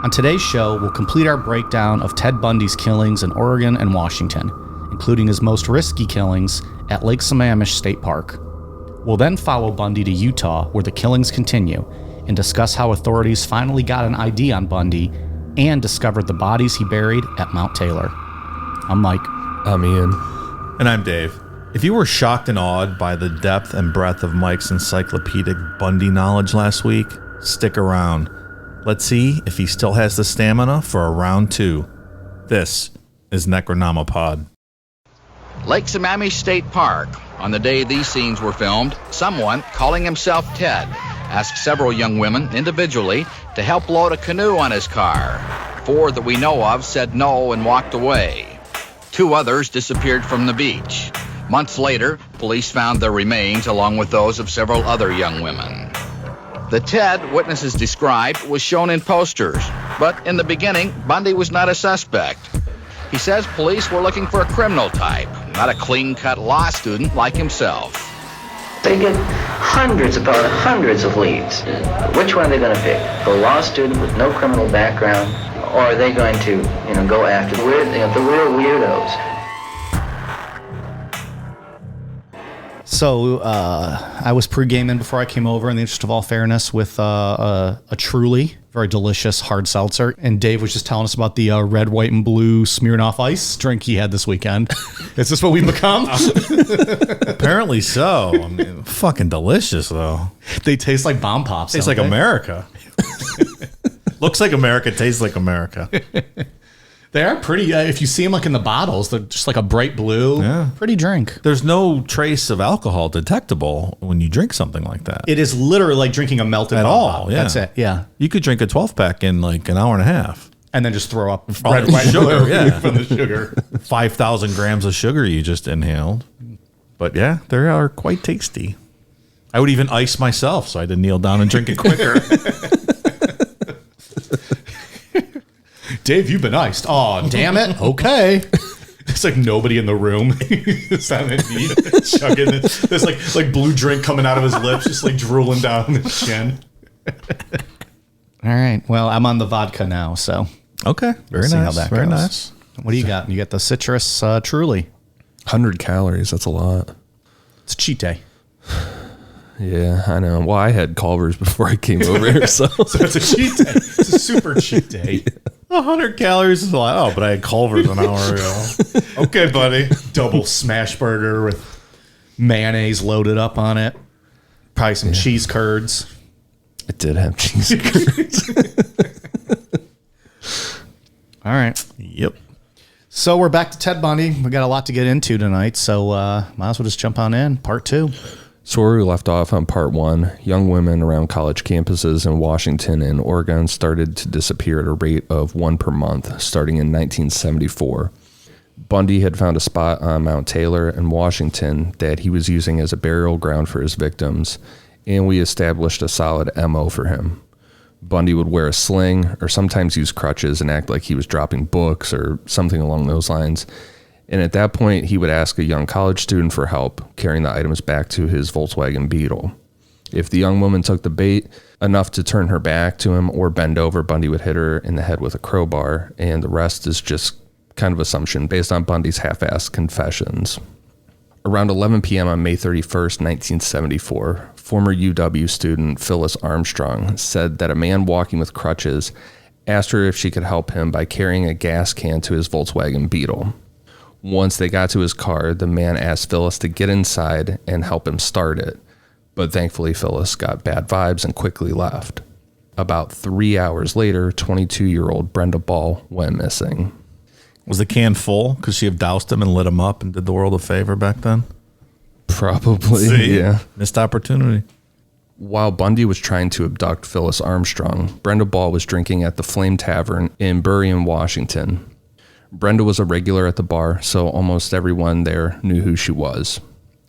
On today's show, we'll complete our breakdown of Ted Bundy's killings in Oregon and Washington, including his most risky killings at Lake Sammamish State Park. We'll then follow Bundy to Utah, where the killings continue, and discuss how authorities finally got an ID on Bundy and discovered the bodies he buried at Mount Taylor. I'm Mike. I'm Ian. And I'm Dave. If you were shocked and awed by the depth and breadth of Mike's encyclopedic Bundy knowledge last week, stick around. Let's see if he still has the stamina for a round two. This is Necronomipod. Lake Sammamish State Park. On the day these scenes were filmed, someone, calling himself Ted, asked several young women individually to help load a canoe on his car. 4 that we know of said no and walked away. 2 others disappeared from the beach. Months later, police found their remains along with those of several other young women. The Ted witnesses described was shown in posters, but in the beginning, Bundy was not a suspect. He says police were looking for a criminal type, not a clean-cut law student like himself. They get hundreds upon hundreds of leads. Which one are they going to pick? The law student with no criminal background, or are they going to, go after the real weirdos? So I was pre-gaming before I came over in the interest of all fairness with a truly very delicious hard seltzer. And Dave was just telling us about the red, white, and blue Smirnoff Ice drink he had this weekend. Is this what we've become? Apparently so. I mean, fucking delicious, though. They taste like bomb pops. Tastes like America. Looks like America, tastes like America. They are pretty, if you see them like in the bottles, they're just like a bright blue, pretty drink. There's no trace of alcohol detectable when you drink something like that. It is literally like drinking a melted at bomb all. pop. Yeah. That's it. Yeah. You could drink a 12-pack in like an hour and a half. And then just throw up All red, the white, and sugar, blue yeah. from the sugar. 5,000 grams of sugar you just inhaled. But yeah, they are quite tasty. I would even ice myself so I had to kneel down and drink it quicker. Dave, you've been iced. Oh, damn it. Okay. It's like nobody in the room. Just having chugging it. There's like blue drink coming out of his lips, just like drooling down his chin. All right. Well, I'm on the vodka now, so. Okay. Very We'll nice. see how that Very goes. nice. What do you got? You got the citrus Truly. 100 calories. That's a lot. It's cheat day. Yeah, I know. Well, I had Culver's before I came over here, so. So it's a cheat day. It's a super cheat day. 100 calories is a lot. Oh, but I had Culver's an hour ago. Okay, buddy. Double smash burger with mayonnaise loaded up on it. Probably some cheese curds. It did have cheese curds. All right. Yep. So we're back to Ted Bundy. We got a lot to get into tonight, so might as well just jump on in. Part 2. So where we left off on part 1, young women around college campuses in Washington and Oregon started to disappear at a rate of 1 per month, starting in 1974. Bundy had found a spot on Mount Taylor in Washington that he was using as a burial ground for his victims, and we established a solid MO for him. Bundy would wear a sling or sometimes use crutches and act like he was dropping books or something along those lines. And at that point, he would ask a young college student for help carrying the items back to his Volkswagen Beetle. If the young woman took the bait enough to turn her back to him or bend over, Bundy would hit her in the head with a crowbar, and the rest is just kind of assumption based on Bundy's half-assed confessions. Around 11 p.m. on May 31st, 1974, former UW student Phyllis Armstrong said that a man walking with crutches asked her if she could help him by carrying a gas can to his Volkswagen Beetle. Once they got to his car, the man asked Phyllis to get inside and help him start it, but thankfully Phyllis got bad vibes and quickly left. About 3 hours later, 22-year-old Brenda Ball went missing. Was the can full? Could she have doused him and lit him up and did the world a favor back then? Probably, See? yeah. Missed opportunity. While Bundy was trying to abduct Phyllis Armstrong, Brenda Ball was drinking at the Flame Tavern in Burien, Washington. Brenda was a regular at the bar, so almost everyone there knew who she was.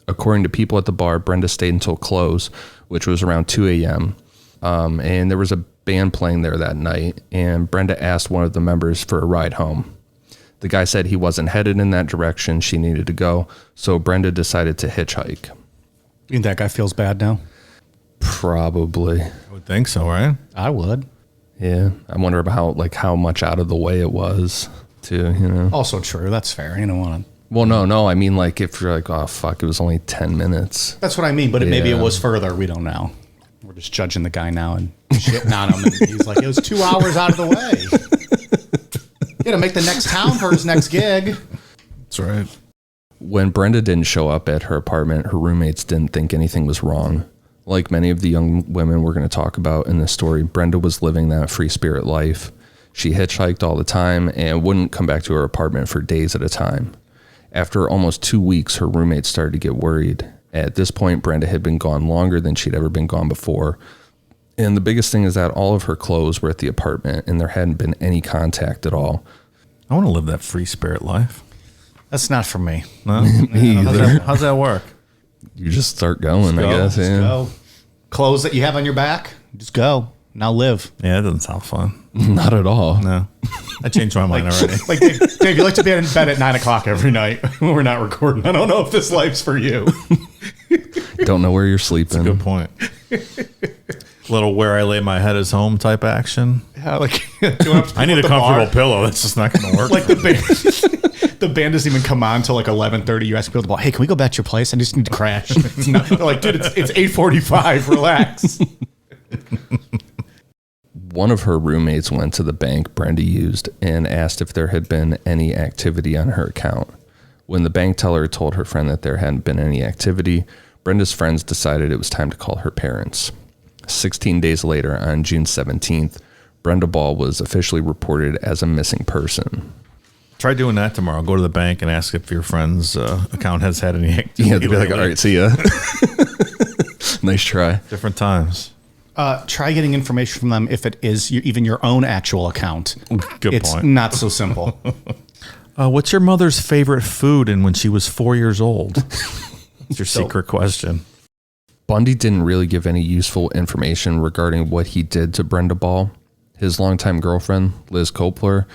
According to people at the bar, Brenda stayed until close, which was around 2 a.m., and there was a band playing there that night, and Brenda asked one of the members for a ride home. The guy said he wasn't headed in that direction she needed to go, so Brenda decided to hitchhike. You think that guy feels bad now? Probably. I would think so, right? I would. Yeah, I wonder about how much out of the way it was too. Also true. That's fair. You don't want to. Well, no. I mean, if you're like, oh fuck, it was only 10 minutes. That's what I mean. But maybe it was further. We don't know. We're just judging the guy now and shitting on him. And he's like, it was 2 hours out of the way. He had to make the next town for his next gig. That's right. When Brenda didn't show up at her apartment, her roommates didn't think anything was wrong. Like many of the young women we're going to talk about in this story, Brenda was living that free spirit life. She hitchhiked all the time and wouldn't come back to her apartment for days at a time. After almost 2 weeks, her roommates started to get worried. At this point, Brenda had been gone longer than she'd ever been gone before. And the biggest thing is that all of her clothes were at the apartment and there hadn't been any contact at all. I want to live that free spirit life. That's not for me. No? Me either. How's that work? You just start going, I guess. Just go. Clothes that you have on your back, just go. Now live. Yeah, that doesn't sound fun. Not at all. No. I changed my mind already. Like, Dave, you like to be in bed at 9 o'clock every night when we're not recording. I don't know if this life's for you. Don't know where you're sleeping. Good point. Little where I lay my head is home type action. Yeah, like I need a comfortable pillow. That's just not going to work. Like the band, the band doesn't even come on until like 11:30. You ask people to, hey, can we go back to your place? I just need to crash. They're like, dude, it's 8:45. Relax. One of her roommates went to the bank Brenda used and asked if there had been any activity on her account. When the bank teller told her friend that there hadn't been any activity, Brenda's friends decided it was time to call her parents. 16 days later, on June 17th, Brenda Ball was officially reported as a missing person. Try doing that tomorrow. Go to the bank and ask if your friend's account has had any activity. Yeah, they'll be like, all right, see ya. Nice try. Different times. Try getting information from them if it is even your own actual account. Good it's point. not so simple. What's your mother's favorite food and when she was 4 years old? It's your secret question. Bundy didn't really give any useful information regarding what he did to Brenda Ball. His longtime girlfriend, Liz Kopler,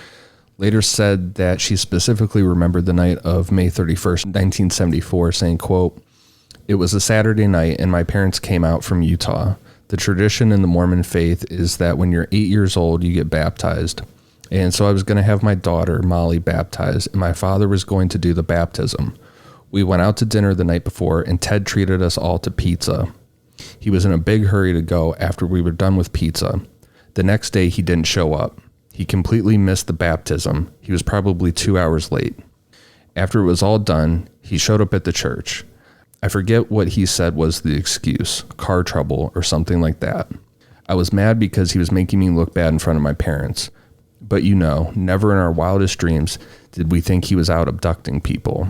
later said that she specifically remembered the night of May 31st, 1974, saying, quote, "It was a Saturday night and my parents came out from Utah. The tradition in the Mormon faith is that when you're 8 years old, you get baptized. And so I was going to have my daughter, Molly, baptized, and my father was going to do the baptism. We went out to dinner the night before, and Ted treated us all to pizza. He was in a big hurry to go after we were done with pizza. The next day, he didn't show up. He completely missed the baptism. He was probably 2 hours late. After it was all done, he showed up at the church. I forget what he said was the excuse, car trouble or something like that. I was mad because he was making me look bad in front of my parents. But never in our wildest dreams did we think he was out abducting people."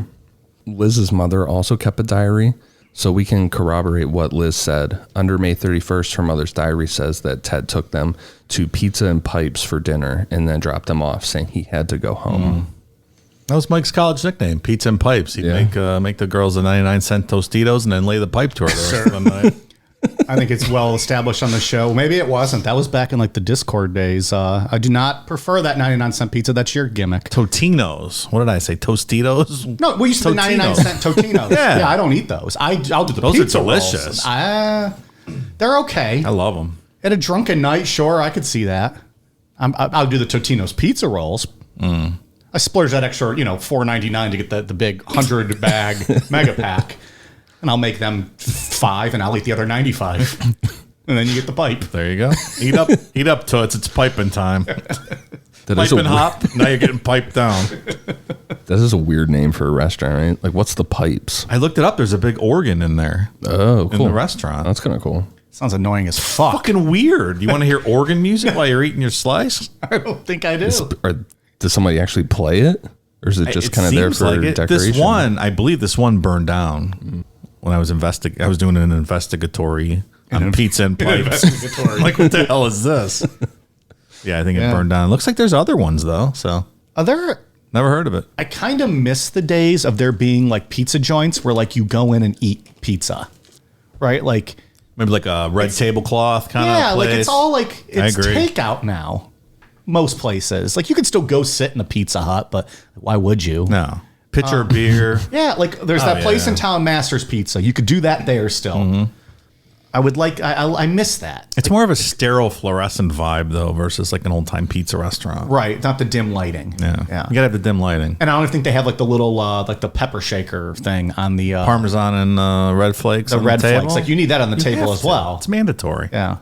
Liz's mother also kept a diary, so we can corroborate what Liz said. Under May 31st, her mother's diary says that Ted took them to Pizza and Pipes for dinner and then dropped them off, saying he had to go home. That was Mike's college nickname, Pizza and Pipes. He'd make the girls the 99-cent Tostitos and then lay the pipe to her the rest of the night. I think it's well established on the show. Maybe it wasn't. That was back in like the Discord days. I do not prefer that 99-cent pizza. That's your gimmick. Totinos. What did I say? Tostitos? No, we used to do 99-cent Totinos. Yeah, I don't eat those. I'll do the those pizza are delicious. Rolls. They're okay. I love them. At a drunken night, sure, I could see that. I'll do the Totino's pizza rolls. I splurge that extra, $4.99 to get the big 100 bag mega pack. And I'll make them 5 and I'll eat the other 95. And then you get the pipe. There you go. Eat up, Toots. It's piping time. That Pipe and hop. Now you're getting piped down. That is a weird name for a restaurant, right? Like, what's the Pipes? I looked it up. There's a big organ in there. Oh, cool. In the restaurant. That's kind of cool. Sounds annoying as fuck. Fucking weird. You want to hear organ music while you're eating your slice? I don't think I do. Does somebody actually play it? Or is it just kind of there for decoration? I believe this one burned down when I was I was doing an investigatory on Pizza and Pipes. Like, what the hell is this? Yeah, I think it burned down. It looks like there's other ones, though. So Never heard of it. I kind of miss the days of there being like pizza joints where like you go in and eat pizza, right? Like maybe like a red tablecloth kind of place. Like it's all like it's agree. takeout now. Most places, like you could still go sit in a Pizza Hut, but why would you? No. Pitcher of beer. Yeah, like there's that place in town, Master's Pizza. You could do that there still. I would like. I miss that. It's more of a sterile fluorescent vibe though, versus like an old time pizza restaurant. Right, not the dim lighting. Yeah. You gotta have the dim lighting. And I don't think they have like the little like the pepper shaker thing on the Parmesan and red flakes. The on red the table. flakes. Like you need that on the table as well. It's mandatory. Yeah.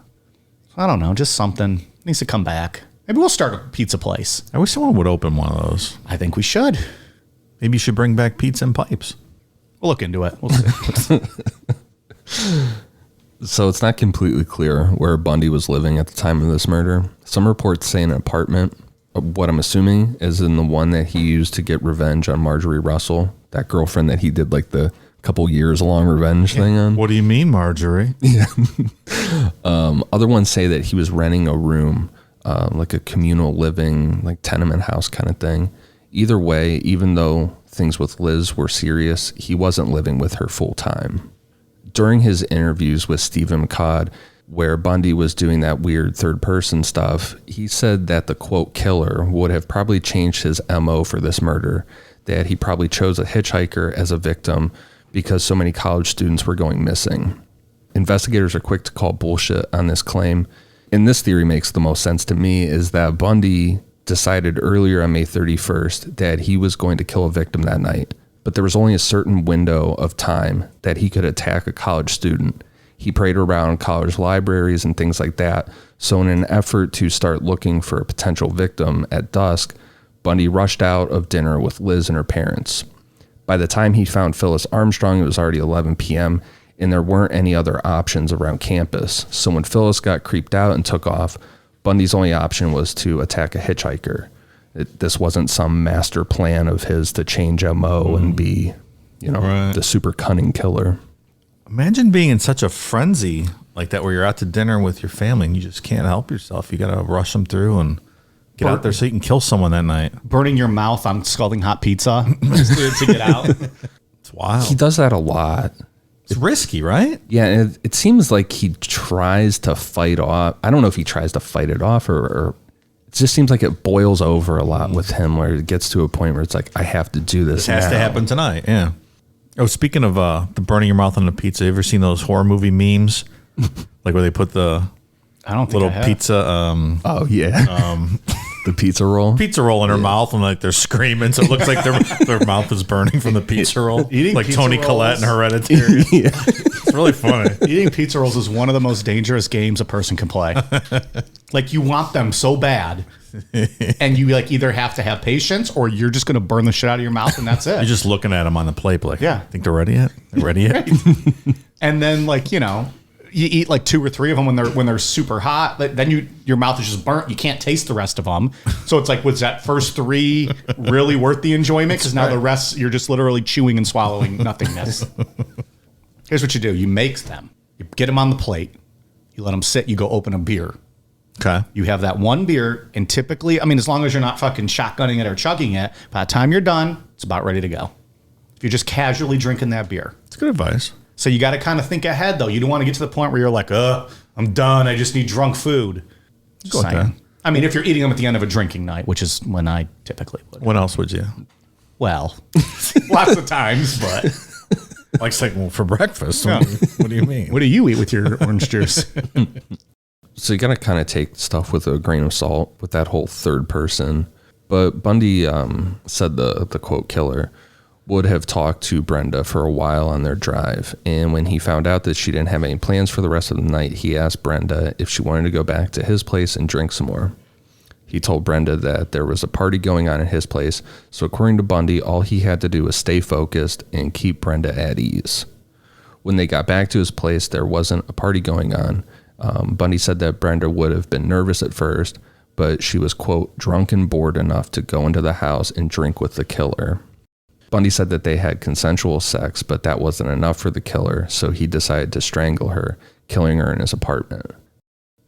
I don't know. Just something needs to come back. Maybe we'll start a pizza place. I wish someone would open one of those. I think we should. Maybe you should bring back pizza and pipes. We'll look into it. We'll see. So it's not completely clear where Bundy was living at the time of this murder. Some reports say an apartment. What I'm assuming is in the one that he used to get revenge on Marjorie Russell, that girlfriend that he did like the couple years long revenge thing on. What do you mean, Marjorie? Yeah. Other ones say that he was renting a room, like a communal living, like tenement house kind of thing. Either way, even though things with Liz were serious, he wasn't living with her full time. During his interviews with Stephen McCod, where Bundy was doing that weird third person stuff, he said that the quote killer would have probably changed his MO for this murder, that he probably chose a hitchhiker as a victim because so many college students were going missing. Investigators are quick to call bullshit on this claim. And this theory makes the most sense to me, is that Bundy decided earlier on May 31st that he was going to kill a victim that night, but there was only a certain window of time that he could attack a college student. He prayed around college libraries and things like that. So in an effort to start looking for a potential victim at dusk, Bundy rushed out of dinner with Liz and her parents. By the time he found Phyllis Armstrong, it was already 11 p.m., and there weren't any other options around campus. So when Phyllis got creeped out and took off, Bundy's only option was to attack a hitchhiker. This wasn't some master plan of his to change MO and be, the super cunning killer. Imagine being in such a frenzy like that where you're out to dinner with your family and you just can't help yourself. You got to rush them through and get out there so you can kill someone that night. Burning your mouth on scalding hot pizza just to get out. It's wild. He does that a lot. It's risky, right? Yeah, and it seems like he tries to fight off. I don't know if he tries to fight it off or it just seems like it boils over a lot with him, where it gets to a point where it's like, I have to do this. It has to happen tonight. Yeah. Oh, speaking of the burning your mouth on the pizza, you ever seen those horror movie memes? Like where they put the little pizza. Oh yeah. The pizza roll In her mouth, and like they're screaming, so it looks like their mouth is burning from the pizza roll. Eating like pizza Toni rolls. Collette in Hereditary. Yeah. It's really funny. Eating pizza rolls is one of the most dangerous games a person can play. Like you want them so bad, and you like either have to have patience or you're just going to burn the shit out of your mouth, and that's it. You're just looking at them on the plate, like, Yeah. think they're ready yet? They're ready yet? And then like you eat like 2 or 3 of them when they're super hot. Then your mouth is just burnt. You can't taste the rest of them. So it's like, was that first 3 really worth the enjoyment? Because now the rest you're just literally chewing and swallowing nothingness. Here's what you do: you make them. You get them on the plate. You let them sit. You go open a beer. Okay. You have that one beer, and typically, as long as you're not fucking shotgunning it or chugging it, by the time you're done, it's about ready to go. If you're just casually drinking that beer. It's good advice. So you got to kind of think ahead, though. You don't want to get to the point where you're like, I'm done. I just need drunk food. Just Go saying. ahead. If you're eating them at the end of a drinking night, which is when I typically would. What else would you? Well, lots of times, but. Like for breakfast. Yeah. What do you mean? What do you eat with your orange juice? So you got to kind of take stuff with a grain of salt with that whole third person. But Bundy said the quote killer would have talked to Brenda for a while on their drive. And when he found out that she didn't have any plans for the rest of the night, he asked Brenda if she wanted to go back to his place and drink some more. He told Brenda that there was a party going on at his place. So according to Bundy, all he had to do was stay focused and keep Brenda at ease. When they got back to his place, there wasn't a party going on. Bundy said that Brenda would have been nervous at first, but she was, quote, drunk and bored enough to go into the house and drink with the killer. Bundy said that they had consensual sex, but that wasn't enough for the killer, so he decided to strangle her, killing her in his apartment.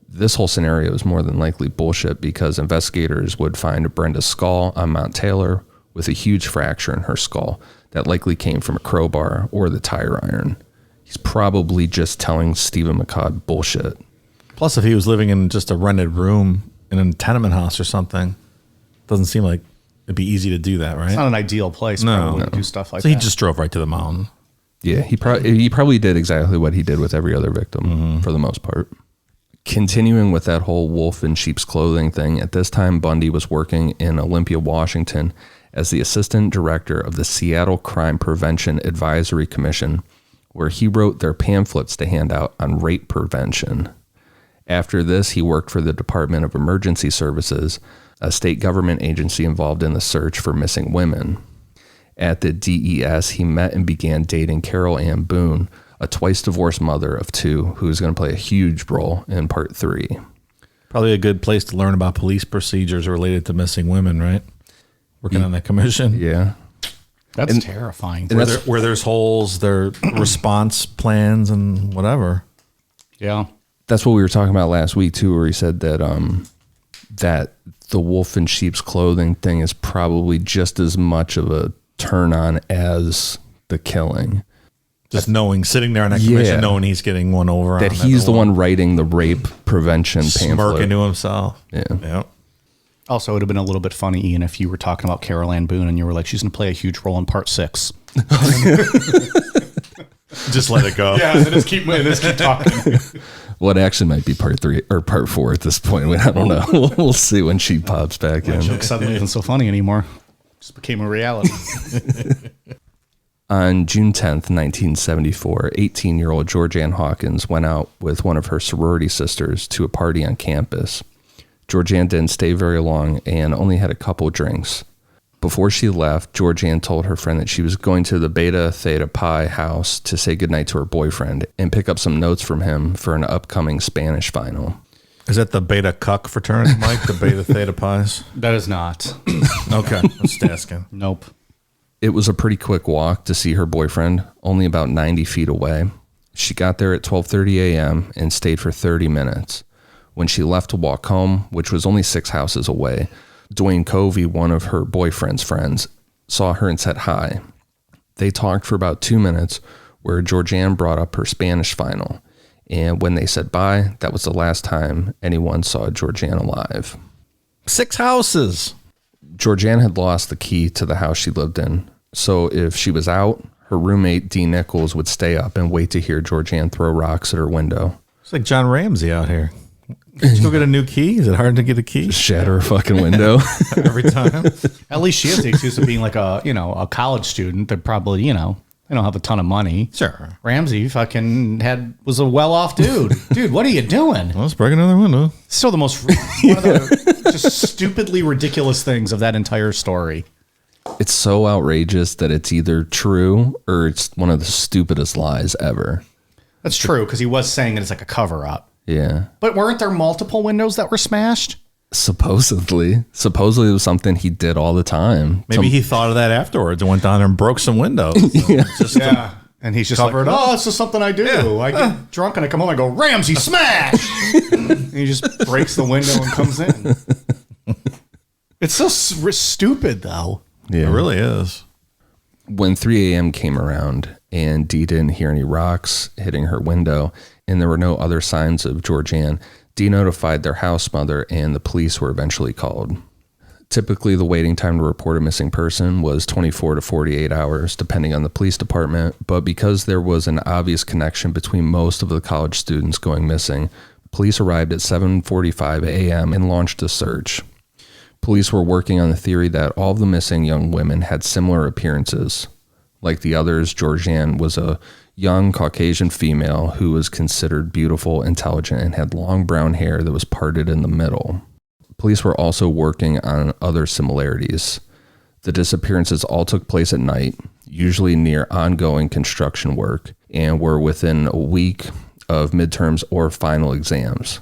This whole scenario is more than likely bullshit because investigators would find Brenda's skull on Mount Taylor with a huge fracture in her skull that likely came from a crowbar or the tire iron. He's probably just telling Stephen McCod bullshit. Plus, if he was living in just a rented room in a tenement house or something, doesn't seem like it'd be easy to do that, right? It's not an ideal place probably to do stuff like that. So he just drove right to the mountain. Yeah, he probably did exactly what he did with every other victim for the most part. Continuing with that whole wolf in sheep's clothing thing, at this time Bundy was working in Olympia, Washington as the assistant director of the Seattle Crime Prevention Advisory Commission, where he wrote their pamphlets to hand out on rape prevention. After this, he worked for the Department of Emergency Services, a state government agency involved in the search for missing women. At the DES, he met and began dating Carol Ann Boone, a twice-divorced mother of two, who is going to play a huge role in part 3. Probably a good place to learn about police procedures related to missing women, right? Working on that commission. Yeah. That's terrifying. Where there's holes, their response plans and whatever. Yeah. That's what we were talking about last week, too, where he said that that the wolf in sheep's clothing thing is probably just as much of a turn on as the killing. Just sitting there on that commission, knowing he's getting one over. That he's the one writing the rape prevention pamphlet. Smirking to himself. Yeah. Also, it would have been a little bit funny, Ian, if you were talking about Carol Ann Boone and you were like, she's going to play a huge role in part 6. Just let it go. Yeah, just keep talking. Well, it actually might be part 3 or part 4 at this point. I don't know. We'll see when she pops back in. Joke suddenly isn't so funny anymore. Just became a reality. On June 10th, 1974, 18-year-old Georgiann Hawkins went out with one of her sorority sisters to a party on campus. Georgiann didn't stay very long and only had a couple drinks. Before she left, Georgiann told her friend that she was going to the Beta Theta Pi house to say goodnight to her boyfriend and pick up some notes from him for an upcoming Spanish final. Is that the Beta Cuck fraternity, Mike? The Beta Theta Pies? That is not. Okay, just asking. Nope. It was a pretty quick walk to see her boyfriend, only about 90 feet away. She got there at 12:30 a.m. and stayed for 30 minutes. When she left to walk home, which was only 6 houses away, Dwayne Covey, one of her boyfriend's friends, saw her and said hi. They talked for about 2 minutes, where Georgiann brought up her Spanish final. And when they said bye, that was the last time anyone saw Georgiann alive. 6 houses. Georgiann had lost the key to the house she lived in. So if she was out, her roommate, Dee Nichols, would stay up and wait to hear Georgiann throw rocks at her window. It's like John Ramsey out here. Did you go get a new key? Is it hard to get a key? Just shatter a fucking window. Every time. At least she has the excuse of being like a college student that probably, they don't have a ton of money. Sure. Ramsey was a well-off dude. Dude, what are you doing? Well, let's break another window. Still one of the just stupidly ridiculous things of that entire story. It's so outrageous that it's either true or it's one of the stupidest lies ever. That's true, because he was saying that it's like a cover-up. Yeah. But weren't there multiple windows that were smashed? Supposedly it was something he did all the time. Maybe he thought of that afterwards and went down there and broke some windows. And he's just cover like, it up. oh, it's just something I do. Yeah. I get drunk and I come home and I go, Ramsey, smash! And he just breaks the window and comes in. It's so stupid, though. Yeah. It really is. When 3 a.m. came around and Dee didn't hear any rocks hitting her window and there were no other signs of Georgiann, Dee notified their house mother and the police were eventually called. Typically, the waiting time to report a missing person was 24 to 48 hours, depending on the police department, but because there was an obvious connection between most of the college students going missing, police arrived at 7:45 a.m. and launched a search. Police were working on the theory that all of the missing young women had similar appearances. Like the others, Georgiann was a young Caucasian female who was considered beautiful, intelligent, and had long brown hair that was parted in the middle. Police were also working on other similarities. The disappearances all took place at night, usually near ongoing construction work, and were within a week of midterms or final exams.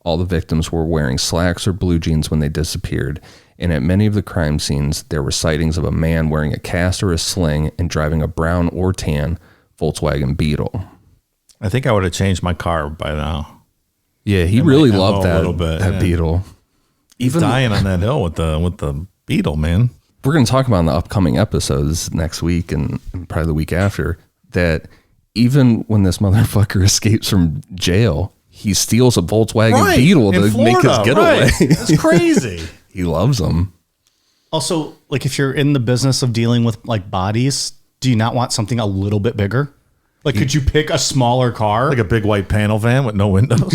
All the victims were wearing slacks or blue jeans when they disappeared, and at many of the crime scenes, there were sightings of a man wearing a cast or a sling and driving a brown or tan Volkswagen Beetle. I think I would have changed my car by now. Yeah, he really loved a little bit, that Beetle. Even dying on that hill with the Beetle, man. We're going to talk about in the upcoming episodes next week and probably the week after that even when this motherfucker escapes from jail, he steals a Volkswagen Beetle to make his getaway. Right. That's crazy. He loves them. Also, like if you're in the business of dealing with like bodies, do you not want something a little bit bigger? Like, could you pick a smaller car? Like a big white panel van with no windows?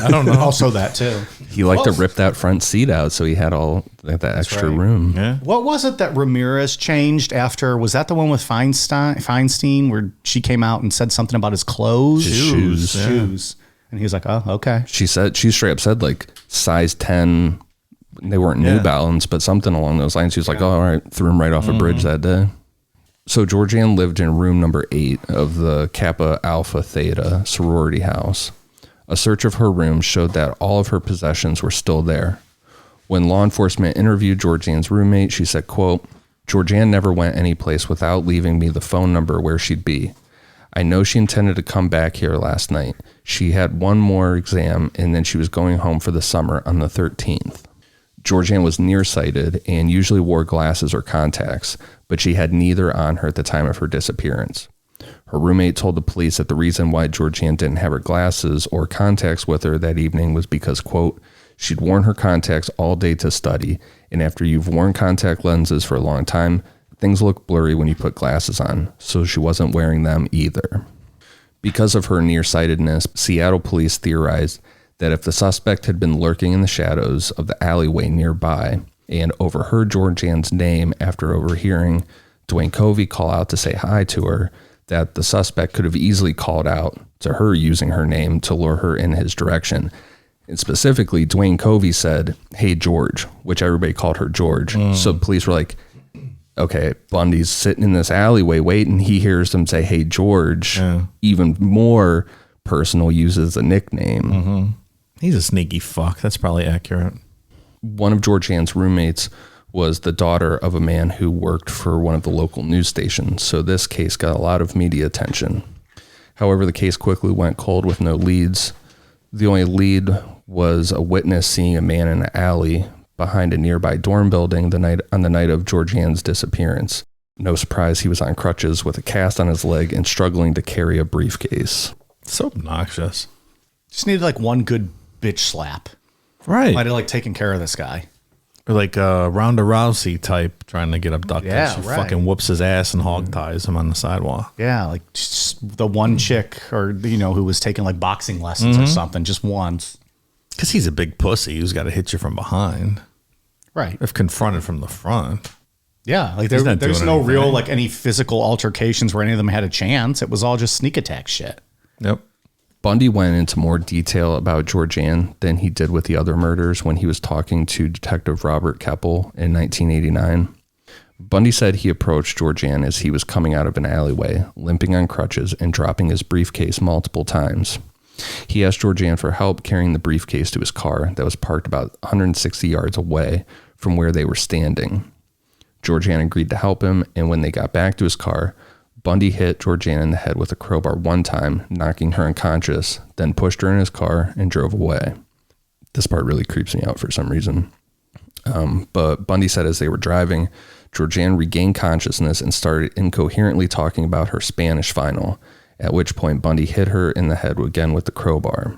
I don't know. Also that, too. He liked to rip that front seat out, so he had all that extra room. Yeah. What was it that Ramirez changed after? Was that the one with Feinstein where she came out and said something about his clothes? Shoes. Yeah. Shoes. And he was like, oh, okay. She straight up said like size 10. They weren't New Balance, but something along those lines. She was like, oh, all right. Threw him right off a bridge that day. So Georgiann lived in room number 8 of the Kappa Alpha Theta sorority house. A search of her room showed that all of her possessions were still there. When law enforcement interviewed Georgiann's roommate, she said, quote, Georgiann never went anyplace without leaving me the phone number where she'd be. I know she intended to come back here last night. She had one more exam, and then she was going home for the summer on the 13th. Georgiann was nearsighted and usually wore glasses or contacts, but she had neither on her at the time of her disappearance. Her roommate told the police that the reason why Georgiann didn't have her glasses or contacts with her that evening was because, quote, she'd worn her contacts all day to study, and after you've worn contact lenses for a long time, things look blurry when you put glasses on, so she wasn't wearing them either. Because of her nearsightedness, Seattle police theorized that if the suspect had been lurking in the shadows of the alleyway nearby and overheard Georgiann's name after overhearing Dwayne Covey call out to say hi to her, that the suspect could have easily called out to her using her name to lure her in his direction. And specifically, Dwayne Covey said, hey, George, which everybody called her George. So police were like, okay, Bundy's sitting in this alleyway waiting. He hears them say, hey, George. Yeah. Even more personal, uses a nickname. Mm-hmm. He's a sneaky fuck. That's probably accurate. One of Georgiann's roommates was the daughter of a man who worked for one of the local news stations, so this case got a lot of media attention. However, the case quickly went cold with no leads. The only lead was a witness seeing a man in an alley behind a nearby dorm building on the night of Georgiann's disappearance. No surprise, he was on crutches with a cast on his leg and struggling to carry a briefcase. So obnoxious. Just needed like one good bitch slap. Right. Might have like taken care of this guy. Or like a Ronda Rousey type trying to get abducted. Yeah, she right. fucking whoops his ass and hog ties him on the sidewalk. Yeah, like just the one chick or, who was taking like boxing lessons or something, just once. Because he's a big pussy who's got to hit you from behind. Right. If confronted from the front. Yeah, like He's not there's doing no anything. real like any physical altercations where any of them had a chance. It was all just sneak attack shit. Yep. Bundy went into more detail about Georgiann than he did with the other murders when he was talking to Detective Robert Keppel in 1989. Bundy said he approached Georgiann as he was coming out of an alleyway, limping on crutches and dropping his briefcase multiple times. He asked Georgiann for help carrying the briefcase to his car that was parked about 160 yards away from where they were standing. Georgiann agreed to help him, and when they got back to his car, Bundy hit Georgiann in the head with a crowbar one time, knocking her unconscious, then pushed her in his car and drove away. This part really creeps me out for some reason. But Bundy said as they were driving, Georgiann regained consciousness and started incoherently talking about her Spanish final, at which point Bundy hit her in the head again with the crowbar.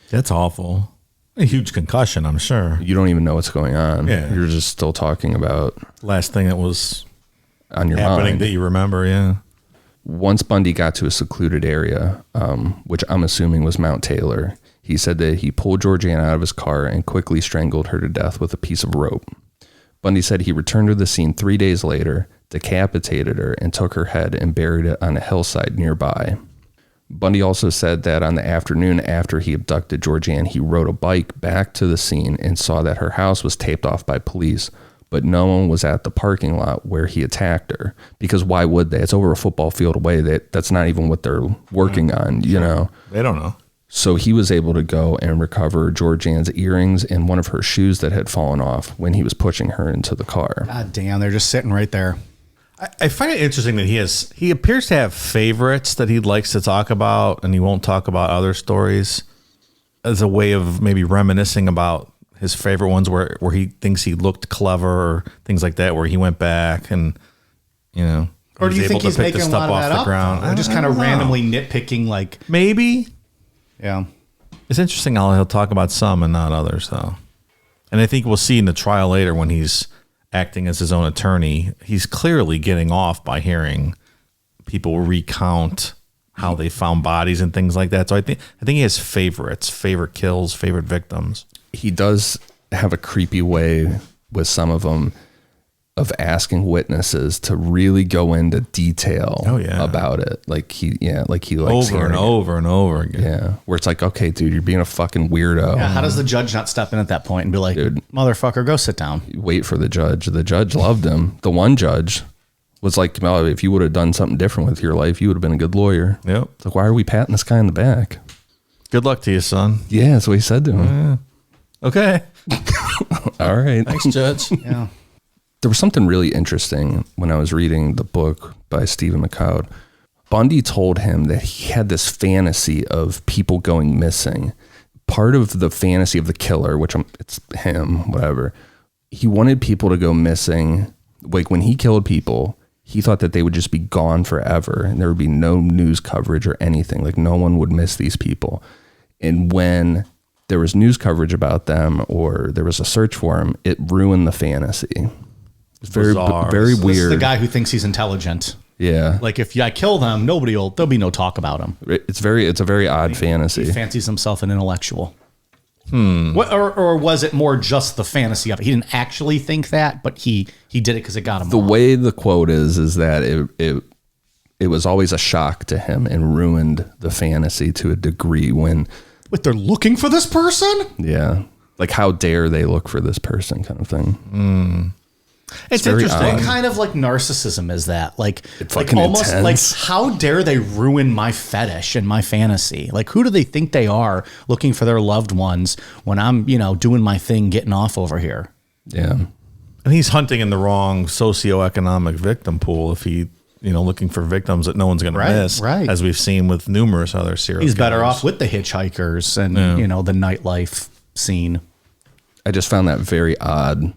That's awful. A huge concussion, I'm sure. You don't even know what's going on. Yeah. You're just still talking about Last thing that was on your happening mind. that you remember, yeah. Once Bundy got to a secluded area, which I'm assuming was Mount Taylor, he said that he pulled Georgiann out of his car and quickly strangled her to death with a piece of rope. Bundy said he returned to the scene 3 days later, decapitated her, and took her head and buried it on a hillside nearby. Bundy also said that on the afternoon after he abducted Georgiann, he rode a bike back to the scene and saw that her house was taped off by police, but no one was at the parking lot where he attacked her, because why would they? It's over a football field away. That's not even what they're working on, you know? They don't know. So he was able to go and recover Georgiann's earrings and one of her shoes that had fallen off when he was pushing her into the car. God damn, they're just sitting right there. I find it interesting that he appears to have favorites that he likes to talk about, and he won't talk about other stories as a way of maybe reminiscing about his favorite ones where he thinks he looked clever or things like that, where he went back and, Or do you think he's making a lot of that up? Ground. Or just kind of randomly nitpicking, like Maybe. Yeah. It's interesting how he'll talk about some and not others, though. And I think we'll see in the trial later when he's acting as his own attorney, he's clearly getting off by hearing people recount how they found bodies and things like that. So I think he has favorites, favorite kills, favorite victims. He does have a creepy way with some of them of asking witnesses to really go into detail about it. Like he likes over and over and over again. Yeah. Where it's like, okay, dude, you're being a fucking weirdo. Yeah, how does the judge not step in at that point and be like, dude, motherfucker, go sit down? Wait for the judge. The judge loved him. The one judge was like, well, if you would have done something different with your life, you would have been a good lawyer. Yep. It's like, why are we patting this guy in the back? Good luck to you, son. Yeah, that's what he said to him. Yeah. Okay. All right. Thanks, Judge. Yeah. There was something really interesting when I was reading the book by Stephen McCloud. Bundy told him that he had this fantasy of people going missing. Part of the fantasy of the killer, which it's him, whatever, he wanted people to go missing. Like when he killed people, he thought that they would just be gone forever and there would be no news coverage or anything. Like no one would miss these people. And when there was news coverage about them or there was a search for them, it ruined the fantasy. It's very This weird. is the guy who thinks he's intelligent. Yeah. Like if I kill them, there'll be no talk about him. It's a very odd fantasy. He fancies himself an intellectual. What, or was it more just the fantasy of it? He didn't actually think that, but he did it because it got him. The way the quote is that it was always a shock to him and ruined the fantasy to a degree when. But they're looking for this person? Yeah. Like how dare they look for this person kind of thing. It's very interesting. odd. What kind of like narcissism is that? Like fucking almost intense. like how dare they ruin my fetish and my fantasy? Like who do they think they are looking for their loved ones when I'm, doing my thing, getting off over here? Yeah. And he's hunting in the wrong socioeconomic victim pool if he, looking for victims that no one's going to miss. Right. As we've seen with numerous other serial He's better killers. off with the hitchhikers and, the nightlife scene. I just found that very odd.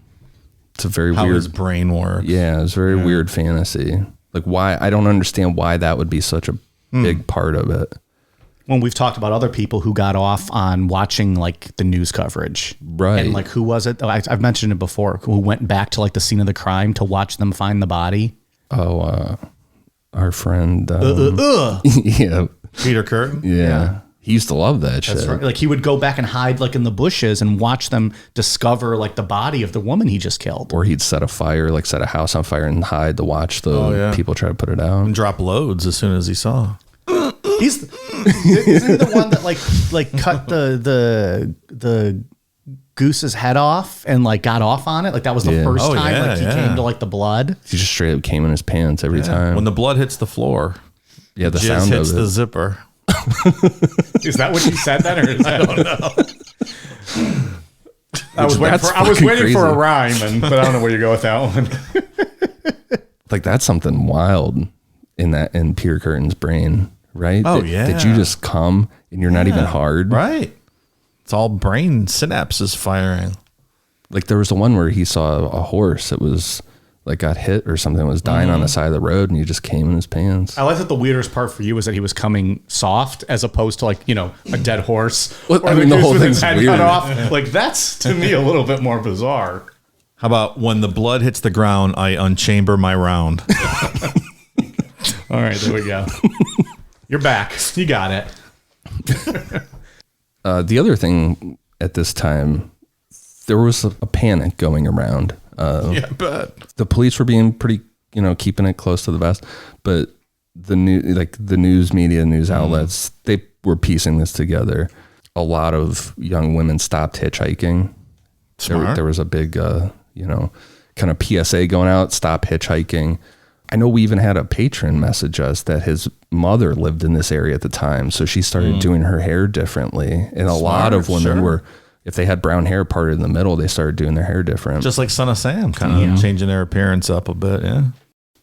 It's a very How weird his brain works. Yeah, it's a very weird fantasy. Like why I don't understand why that would be such a big part of it. When we've talked about other people who got off on watching like the news coverage. Right. And like who was it? I've mentioned it before. Who went back to like the scene of the crime to watch them find the body. Oh, our friend. Yeah. Peter Curtin? Yeah. He used to love that shit. That's right. Like he would go back and hide like in the bushes and watch them discover like the body of the woman he just killed. Or he'd set a house on fire and hide to watch the people try to put it out. And drop loads as soon as he saw. Isn't he the one that like cut the goose's head off and like got off on it? Like that was the first time he came to like the blood. He just straight up came in his pants every time. When the blood hits the floor. Yeah, the Jizz sound hits of it. the zipper. Is that what you said then, or is that? I don't know. I was That's waiting for a crazy. rhyme, but I don't know where you go with that one. Like that's something wild in Peter Curtin's brain, right? Oh, Did you just come and you're not even hard? Right. It's all brain synapses firing. Like there was the one where he saw a horse that was like got hit or something, was dying on the side of the road, and he just came in his pants. I like that the weirdest part for you was that he was coming soft as opposed to like, a dead horse. Well, or I mean, the goose whole with his thing's head weird. cut off. Like that's to me a little bit more bizarre. How about when the blood hits the ground, I unchamber my round. All right, there we go. You're back. You got it. The other thing at this time, there was a panic going around. Yeah, but The police were being pretty, keeping it close to the vest, but the news media, news outlets, they were piecing this together. A lot of young women stopped hitchhiking. Smart. There was a big, kind of PSA going out, stop hitchhiking. I know we even had a patron message us that his mother lived in this area at the time. So she started doing her hair differently. And a lot of women were, if they had brown hair parted in the middle, they started doing their hair different. just like Son of Sam, kind of changing their appearance up a bit. Yeah.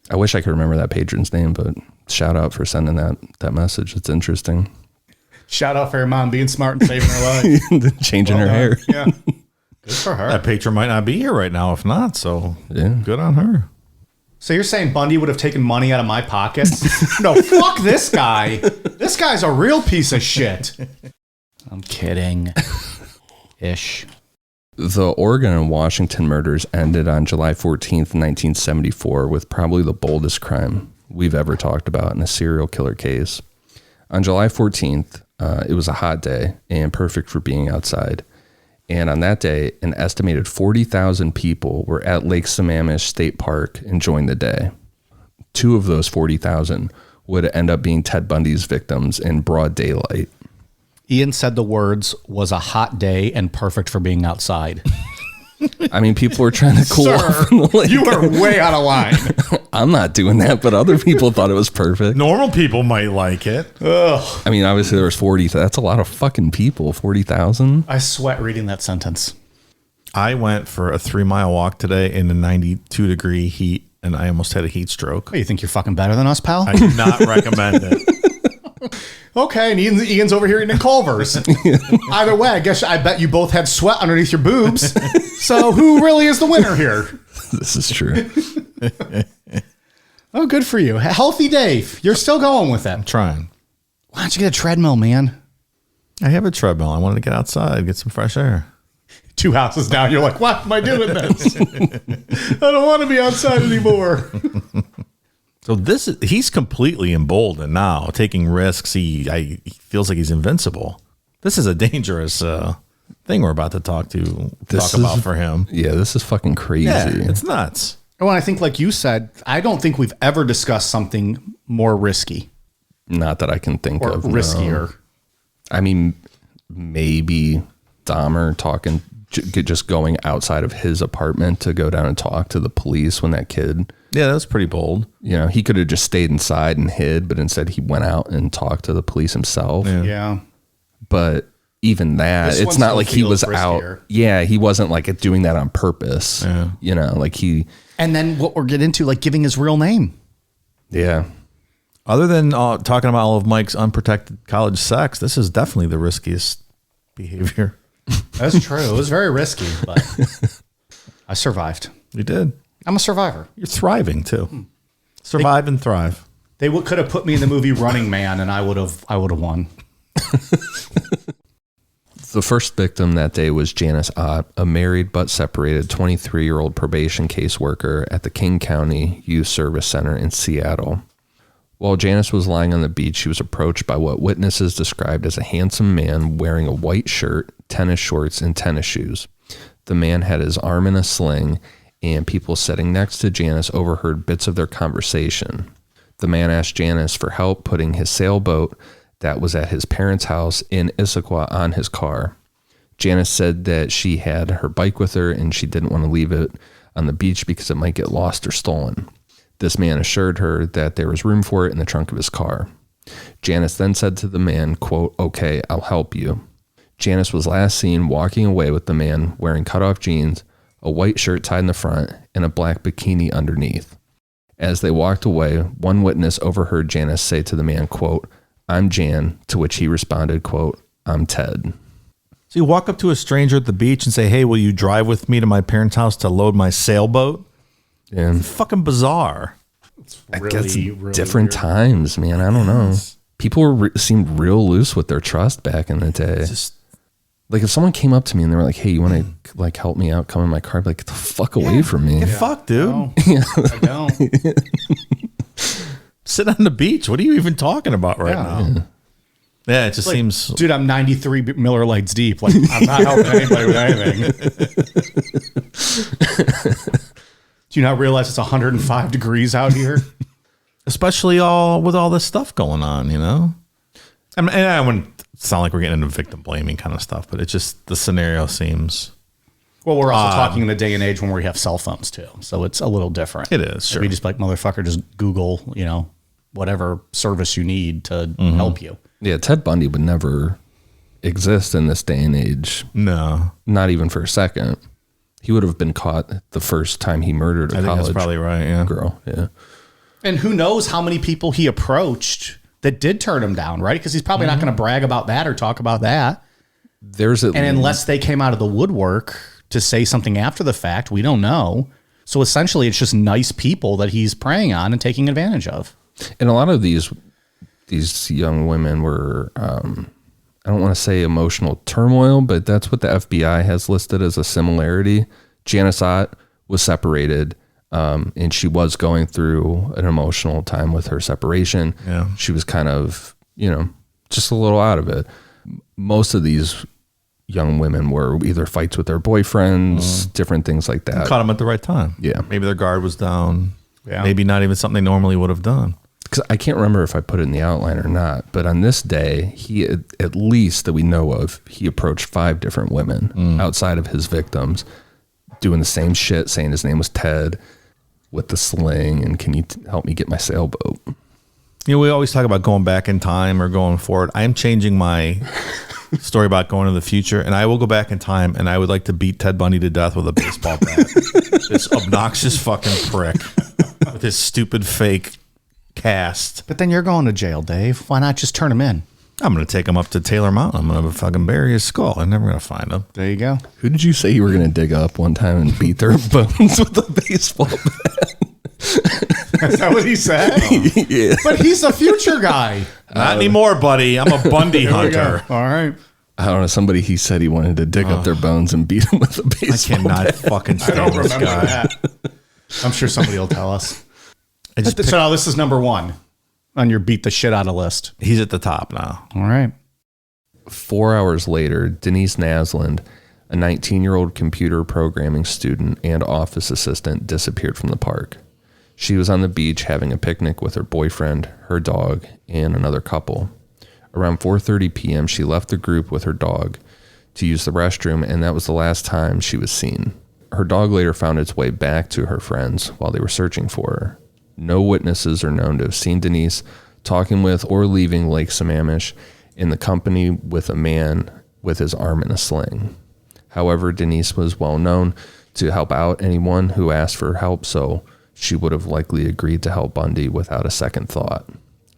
I wish I could remember that patron's name, but shout out for sending that message. It's interesting. Shout out for your mom being smart and saving her life. Changing her hair. Yeah. Good for her. That patron might not be here right now if not. So Yeah. good on her. So you're saying Bundy would have taken money out of my pockets? No, fuck this guy. This guy's a real piece of shit. I'm kidding. Ish. The Oregon and Washington murders ended on July 14th, 1974, with probably the boldest crime we've ever talked about in a serial killer case. On July 14th, it was a hot day and perfect for being outside. And on that day, an estimated 40,000 people were at Lake Sammamish State Park enjoying the day. 2 of those 40,000 would end up being Ted Bundy's victims in broad daylight. Ian said the words, was a hot day and perfect for being outside. I mean, people were trying to cool off in the lake. You are way out of line. I'm not doing that, but other people thought it was perfect. Normal people might like it. Ugh. I mean, obviously there was 40. That's a lot of fucking people. 40,000. I sweat reading that sentence. I went for a 3-mile walk today in the 92-degree heat, and I almost had a heat stroke. Oh, you think you're fucking better than us, pal? I do not recommend it. Okay, and Ian's over here eating Culver's. Either way, I bet you both had sweat underneath your boobs. So who really is the winner here? This is true. Oh, good for you. Healthy Dave. You're still going with I'm it. trying. Why don't you get a treadmill, man? I have a treadmill. I wanted to get outside, get some fresh air. 2 houses down, you're like, why am I doing this? I don't want to be outside anymore. So he's completely emboldened now, taking risks. He feels like he's invincible. This is a dangerous thing we're about to talk about for him. Yeah, this is fucking crazy. Yeah, it's nuts. Well, I think, like you said, I don't think we've ever discussed something more risky Not that I can think or of. riskier. No. I mean, maybe Dahmer just going outside of his apartment to go down and talk to the police when that kid. Yeah, that was pretty bold. You know, he could have just stayed inside and hid, but instead he went out and talked to the police himself. Yeah. But even that, This it's one not still like he was feels out. riskier. Yeah, he wasn't like doing that on purpose. Yeah. You know, like And then what we're getting into, like giving his real name. yeah. Other than talking about all of Mike's unprotected college sex, this is definitely the riskiest behavior. That's true. It was very risky, but I survived. You did. I'm a survivor. You're thriving too. Survive and thrive. They could have put me in the movie Running Man, and I would have won. The first victim that day was Janice Ott, a married but separated 23-year-old probation caseworker at the King County Youth Service Center in Seattle. While Janice was lying on the beach, she was approached by what witnesses described as a handsome man wearing a white shirt, tennis shorts, and tennis shoes. The man had his arm in a sling, and people sitting next to Janice overheard bits of their conversation. The man asked Janice for help putting his sailboat that was at his parents' house in Issaquah on his car. Janice said that she had her bike with her and she didn't want to leave it on the beach because it might get lost or stolen. This man assured her that there was room for it in the trunk of his car. Janice then said to the man, quote, "Okay, I'll help you." Janice was last seen walking away with the man wearing cutoff jeans, a white shirt tied in the front, and a black bikini underneath. As they walked away, one witness overheard Janice say to the man, quote, "I'm Jan," to which he responded, quote, "I'm Ted." So you walk up to a stranger at the beach and say, "Hey, will you drive with me to my parents' house to load my sailboat?" And Fucking bizarre. I guess different times, man. I don't know. People seemed real loose with their trust back in the day. Just Like if someone came up to me and they were like, "Hey, you want to like help me out? Come in my car." I'd be like, "Get the fuck away from me." get fucked, dude. No, I don't. Sit on the beach. What are you even talking about right now? Yeah, it just seems. Dude, I'm 93 Miller Lights deep. Like, I'm not helping anybody with anything. Do you not realize it's 105 degrees out here? Especially with all this stuff going on, you know? I mean, and I wouldn't sound like we're getting into victim blaming kind of stuff, but it's just the scenario seems. Well, we're also talking in a day and age when we have cell phones too, so it's a little different. It is, sure. We just like, motherfucker, just Google, whatever service you need to help you. Yeah, Ted Bundy would never exist in this day and age. No. Not even for a second. He would have been caught the first time he murdered a I think college that's probably right, yeah. girl. Yeah. And who knows how many people he approached that did turn him down, right? Because he's probably not going to brag about that or talk about that. And unless they came out of the woodwork to say something after the fact, we don't know. So essentially, it's just nice people that he's preying on and taking advantage of. And a lot of these young women were, I don't want to say emotional turmoil, but that's what the FBI has listed as a similarity. Janice Ott was separated, and she was going through an emotional time with her separation. Yeah. She was kind of, just a little out of it. Most of these young women were either fights with their boyfriends, different things like that. Caught them at the right time. Yeah. Maybe their guard was down. Yeah. Maybe not even something they normally would have done. Because I can't remember if I put it in the outline or not, but on this day, he, at least that we know of, he approached 5 different women outside of his victims, doing the same shit, saying his name was Ted, with the sling, and can you help me get my sailboat? You know, we always talk about going back in time or going forward. I am changing my story about going to the future, and I will go back in time, and I would like to beat Ted Bundy to death with a baseball bat. This obnoxious fucking prick with his stupid fake cast. But then you're going to jail, Dave. Why not just turn him in? I'm going to take him up to Taylor Mountain. I'm going to fucking bury his skull. I'm never going to find him. There you go. Who did you say you were going to dig up one time and beat their bones with a baseball bat? Is that what he said? Yeah. But he's a future guy. Not anymore, buddy. I'm a Bundy hunter. All right. I don't know. Somebody, he said he wanted to dig up their bones and beat them with a I baseball cannot bat. fucking I stand don't this remember guy. that. I'm sure somebody will tell us. I just So now this is number 1 on your beat the shit out of list. He's at the top now. All right. 4 hours later, Denise Naslund, a 19-year-old computer programming student and office assistant, disappeared from the park. She was on the beach having a picnic with her boyfriend, her dog, and another couple. Around 4:30 p.m., she left the group with her dog to use the restroom, and that was the last time she was seen. Her dog later found its way back to her friends while they were searching for her. No witnesses are known to have seen Denise talking with or leaving Lake Sammamish in the company with a man with his arm in a sling. However, Denise was well known to help out anyone who asked for help, so she would have likely agreed to help Bundy without a second thought.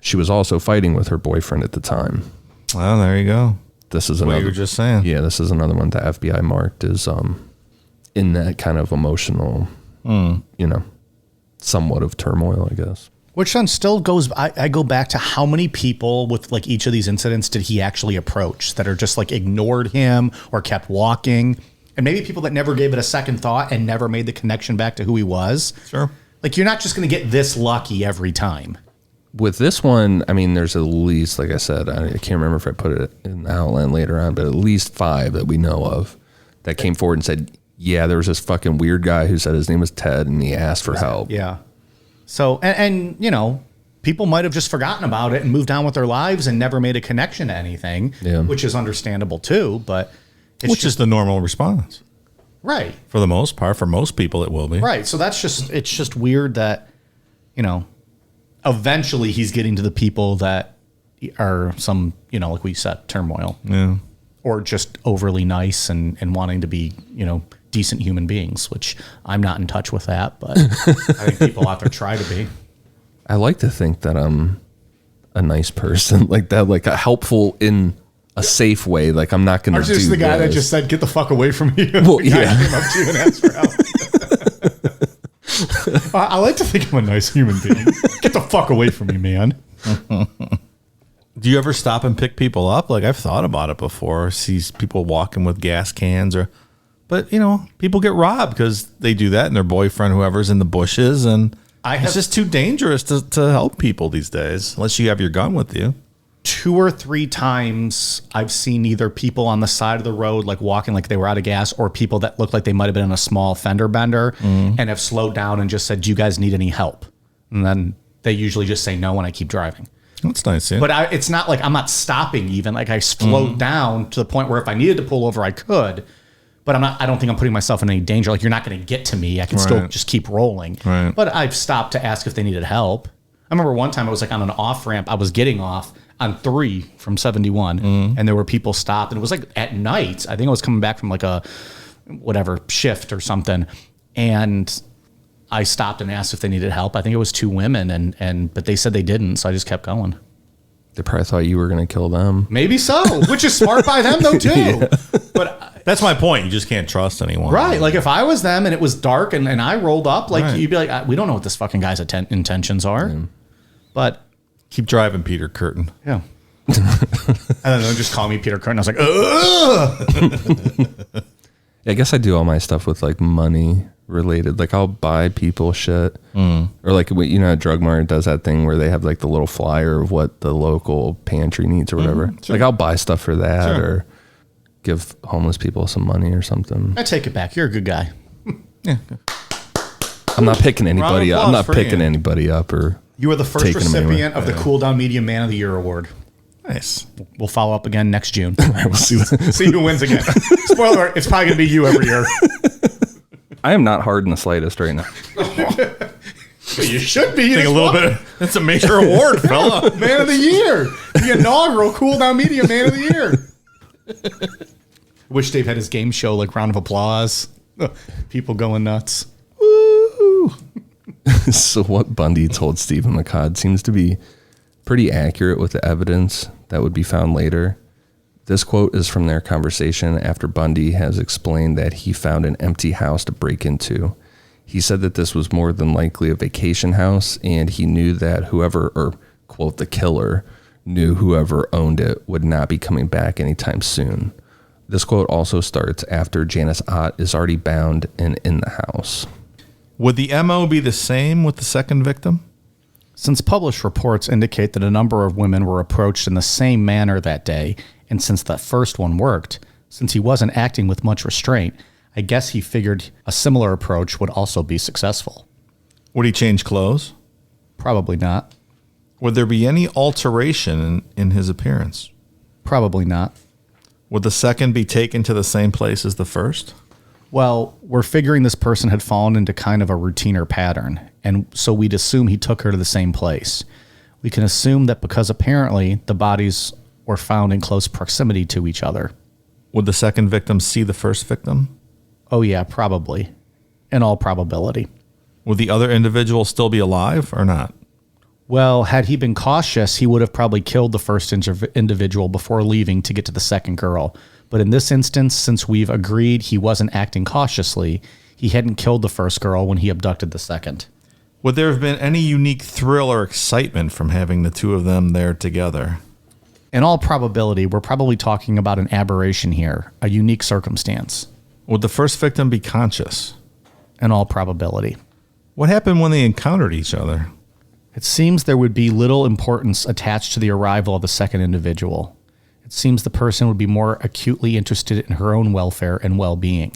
She was also fighting with her boyfriend at the time. Well, there you go. This is What another. you were just saying. Yeah, this is another one the FBI marked as in that kind of emotional, somewhat of turmoil, I guess. Which then still goes, I go back to how many people with like each of these incidents did he actually approach that are just like ignored him or kept walking? And maybe people that never gave it a second thought and never made the connection back to who he was. Sure. Like you're not just going to get this lucky every time. With this one, I mean, there's at least, like I said, I can't remember if I put it in the outline later on, but at least 5 that we know of that came forward and said, yeah, there was this fucking weird guy who said his name was Ted and he asked for help. Yeah. So, and you know, people might have just forgotten about it and moved on with their lives and never made a connection to anything, which is understandable too, but it's Which is the normal response. right. For the most part, for most people, it will be. Right. So it's just weird that, eventually he's getting to the people that are some, like we said, turmoil. Yeah. Or just overly nice and wanting to be, decent human beings, which I'm not in touch with that, but I think people out there try to be. I like to think that I'm a nice person like that, like a helpful in a safe way. Like I'm not going to do Aren't you the guy that this. just said, get the fuck away from me? Well, The guy yeah. came up to you and asked for help. I like to think I'm a nice human being. Get the fuck away from me, man. Do you ever stop and pick people up? Like I've thought about it before. See people walking with gas cans but people get robbed because they do that and their boyfriend, whoever's in the bushes, and it's just too dangerous to help people these days unless you have your gun with you. 2 or 3 times I've seen either people on the side of the road, like walking like they were out of gas, or people that look like they might have been in a small fender bender and have slowed down and just said, do you guys need any help? And then they usually just say no when I keep driving. That's nice. Yeah. But it's not like I'm not stopping even. Like I slowed down to the point where if I needed to pull over, I could. But I don't think I'm putting myself in any danger. Like you're not going to get to me. I can still just keep rolling. Right. But I've stopped to ask if they needed help. I remember one time I was like on an off ramp. I was getting off on 3 from 71, and there were people stopped. And it was like at night. I think I was coming back from like a whatever shift or something, and I stopped and asked if they needed help. I think it was 2 women, but they said they didn't, so I just kept going. They probably thought you were going to kill them. Maybe so, which is smart by them though too. Yeah. But that's my point. You just can't trust anyone. right, like if I was them and it was dark and I rolled up, like you'd be like, we don't know what this fucking guy's intentions are. But Keep driving, Peter Curtin. yeah. And then they'll just call me Peter Curtin. I was like, ugh. I guess I do all my stuff with like money related. Like I'll buy people shit, or like Drug Mart does that thing where they have like the little flyer of what the local pantry needs or whatever. Sure. Like I'll buy stuff for that, Sure. or give homeless people some money or something. I take it back. You're a good guy. Yeah. I'm not picking anybody up. I'm not applause for picking you. anybody up or. You are the first Taking them recipient anyway. of the Cool Down Media Man of the Year award. Nice. We'll follow up again next June. We'll see. See who wins again. Spoiler alert, it's probably going to be you every year. I am not hard in the slightest right now. You should be. Take a little bit. That's a major award, fella. Man of the Year. The inaugural Cool Down Media Man of the Year. Wish Dave had his game show, like round of applause. People going nuts. Woo! So what Bundy told Stephen McCod seems to be pretty accurate with the evidence that would be found later. This quote is from their conversation after Bundy has explained that he found an empty house to break into. He said that this was more than likely a vacation house, and he knew that whoever, or quote, the killer, knew whoever owned it would not be coming back anytime soon. This quote also starts after Janice Ott is already bound and in the house. Would the MO be the same with the second victim? Since published reports indicate that a number of women were approached in the same manner that day, and since that first one worked, since he wasn't acting with much restraint, I guess he figured a similar approach would also be successful. Would he change clothes? Probably not. Would there be any alteration in his appearance? Probably not. Would the second be taken to the same place as the first? Well, we're figuring this person had fallen into kind of a routine or pattern, and so we'd assume he took her to the same place. We can assume that because apparently the bodies were found in close proximity to each other. Would the second victim see the first victim? Oh yeah, probably. In all probability. Would the other individual still be alive or not? Well, had he been cautious, he would have probably killed the first individual before leaving to get to the second girl. But in this instance, since we've agreed he wasn't acting cautiously, he hadn't killed the first girl when he abducted the second. Would there have been any unique thrill or excitement from having the two of them there together? In all probability, we're probably talking about an aberration here, a unique circumstance. Would the first victim be conscious? In all probability. What happened when they encountered each other? It seems there would be little importance attached to the arrival of the second individual. It seems the person would be more acutely interested in her own welfare and well-being.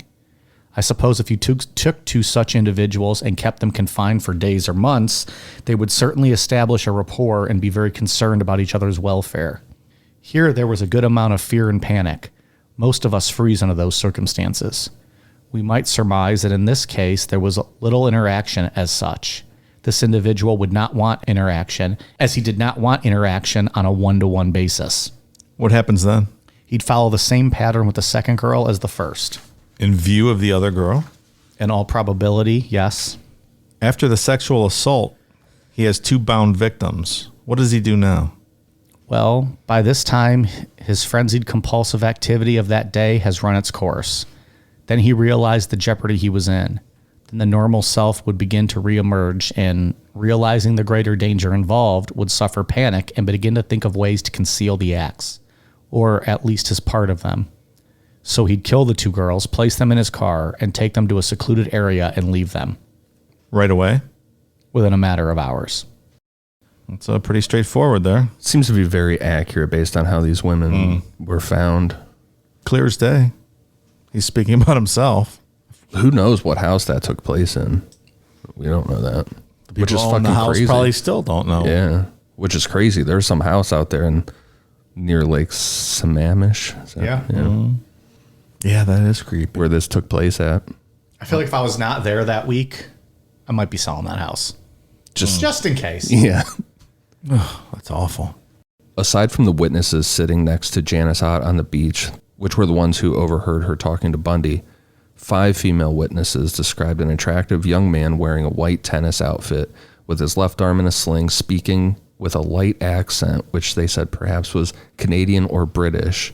I suppose if you took two such individuals and kept them confined for days or months, they would certainly establish a rapport and be very concerned about each other's welfare. Here there was a good amount of fear and panic. Most of us freeze under those circumstances. We might surmise that in this case there was little interaction as such. This individual would not want interaction, as he did not want interaction on a one-to-one basis. What happens then? He'd follow the same pattern with the second girl as the first. In view of the other girl? In all probability, yes. After the sexual assault, he has two bound victims. What does he do now? Well, by this time, his frenzied compulsive activity of that day has run its course. Then he realized the jeopardy he was in. Then the normal self would begin to reemerge and, realizing the greater danger involved, would suffer panic and begin to think of ways to conceal the acts, or at least his part of them. So he'd kill the two girls, place them in his car, and take them to a secluded area and leave them. Right away? Within a matter of hours. It's pretty straightforward there. Seems to be very accurate based on how these women were found. Clear as day. He's speaking about himself. Who knows what house that took place in? We don't know that. Which is People fucking in the house crazy. probably still don't know. Yeah, which is crazy. There's some house out there near Lake Sammamish. Is that- Yeah. Yeah, that is creepy. Where this took place at. I feel like if I was not there that week, I might be selling that house. Just in case. Yeah. That's awful. Aside from the witnesses sitting next to Janice Ott on the beach, which were the ones who overheard her talking to Bundy, 5 female witnesses described an attractive young man wearing a white tennis outfit with his left arm in a sling, speaking with a light accent, which they said perhaps was Canadian or British.